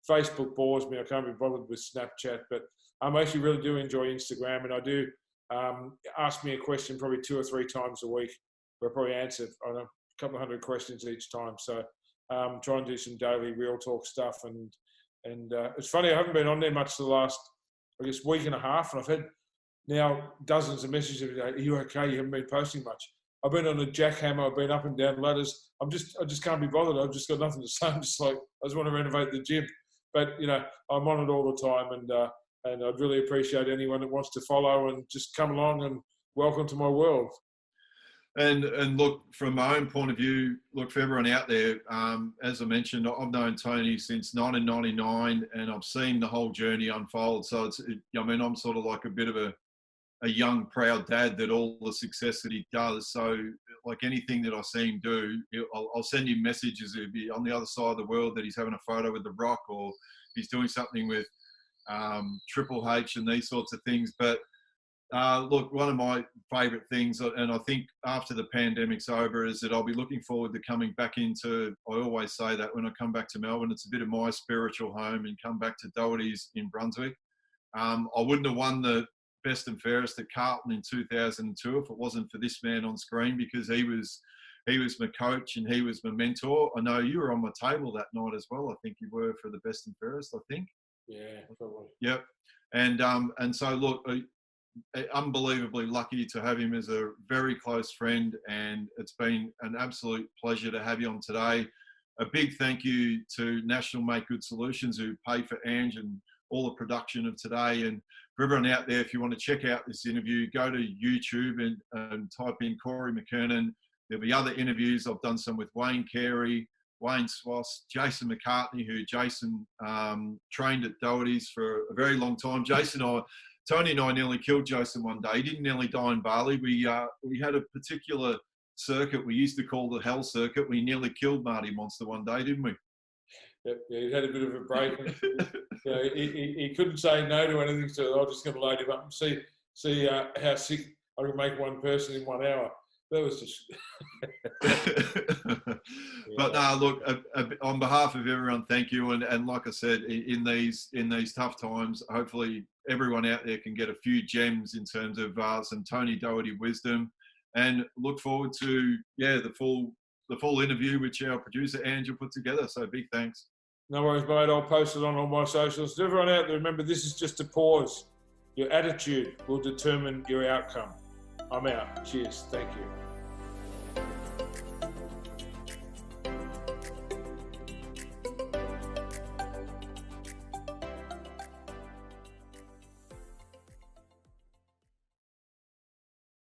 Facebook bores me. I can't be bothered with Snapchat. But I actually really do enjoy Instagram. And I do ask me a question probably 2 or 3 times a week. Where I probably answer, I don't know, a couple of hundred questions each time. So try and do some daily real talk stuff. And it's funny, I haven't been on there much the last, I guess, week and a half. And I've had now dozens of messages every day. Are you okay? You haven't been posting much. I've been on a jackhammer. I've been up and down ladders. I just can't be bothered. I've just got nothing to say. I'm just like, I just want to renovate the gym. But, you know, I'm on it all the time. And I'd really appreciate anyone that wants to follow and just come along and welcome to my world. And look, from my own point of view, look, for everyone out there, as I mentioned, I've known Tony since 1999 and I've seen the whole journey unfold. So I'm sort of like a bit of a young, proud dad that all the success that he does. So like anything that I see him do, I'll send him messages. He'll be on the other side of the world that he's having a photo with The Rock, or he's doing something with Triple H and these sorts of things. But look, one of my favourite things, and I think after the pandemic's over, is that I'll be looking forward to coming back into, I always say that when I come back to Melbourne, it's a bit of my spiritual home, and come back to Doherty's in Brunswick. I wouldn't have won the best and fairest at Carlton in 2002 if it wasn't for this man on screen, because he was my coach and he was my mentor. I know you were on my table that night as well. I think you were for the best and fairest, I think. Yeah, probably. Yep. And so look, unbelievably lucky to have him as a very close friend, and it's been an absolute pleasure to have you on today. A big thank you to National Make Good Solutions, who paid for Ange and all the production of today. And for everyone out there, if you want to check out this interview, go to YouTube and type in Corey McKernan. There'll be other interviews. I've done some with Wayne Carey, Wayne Swass, Jason McCartney, who Jason trained at Doherty's for a very long time. Tony and I nearly killed Jason one day. He didn't nearly die in Bali. We had a particular circuit we used to call the Hell Circuit. We nearly killed Marty Monster one day, didn't we? Yep, yeah, he had a bit of a break. He couldn't say no to anything, so I'm just going to load him up and see how sick I can make one person in 1 hour. That was just. But no, look, on behalf of everyone, thank you. And like I said, in these tough times, hopefully everyone out there can get a few gems in terms of some Tony Doherty wisdom, and look forward to the full interview which our producer Angel put together. So big thanks. No worries, mate. I'll post it on all my socials. To everyone out there, remember, this is just a pause. Your attitude will determine your outcome. I'm out. Cheers. Thank you.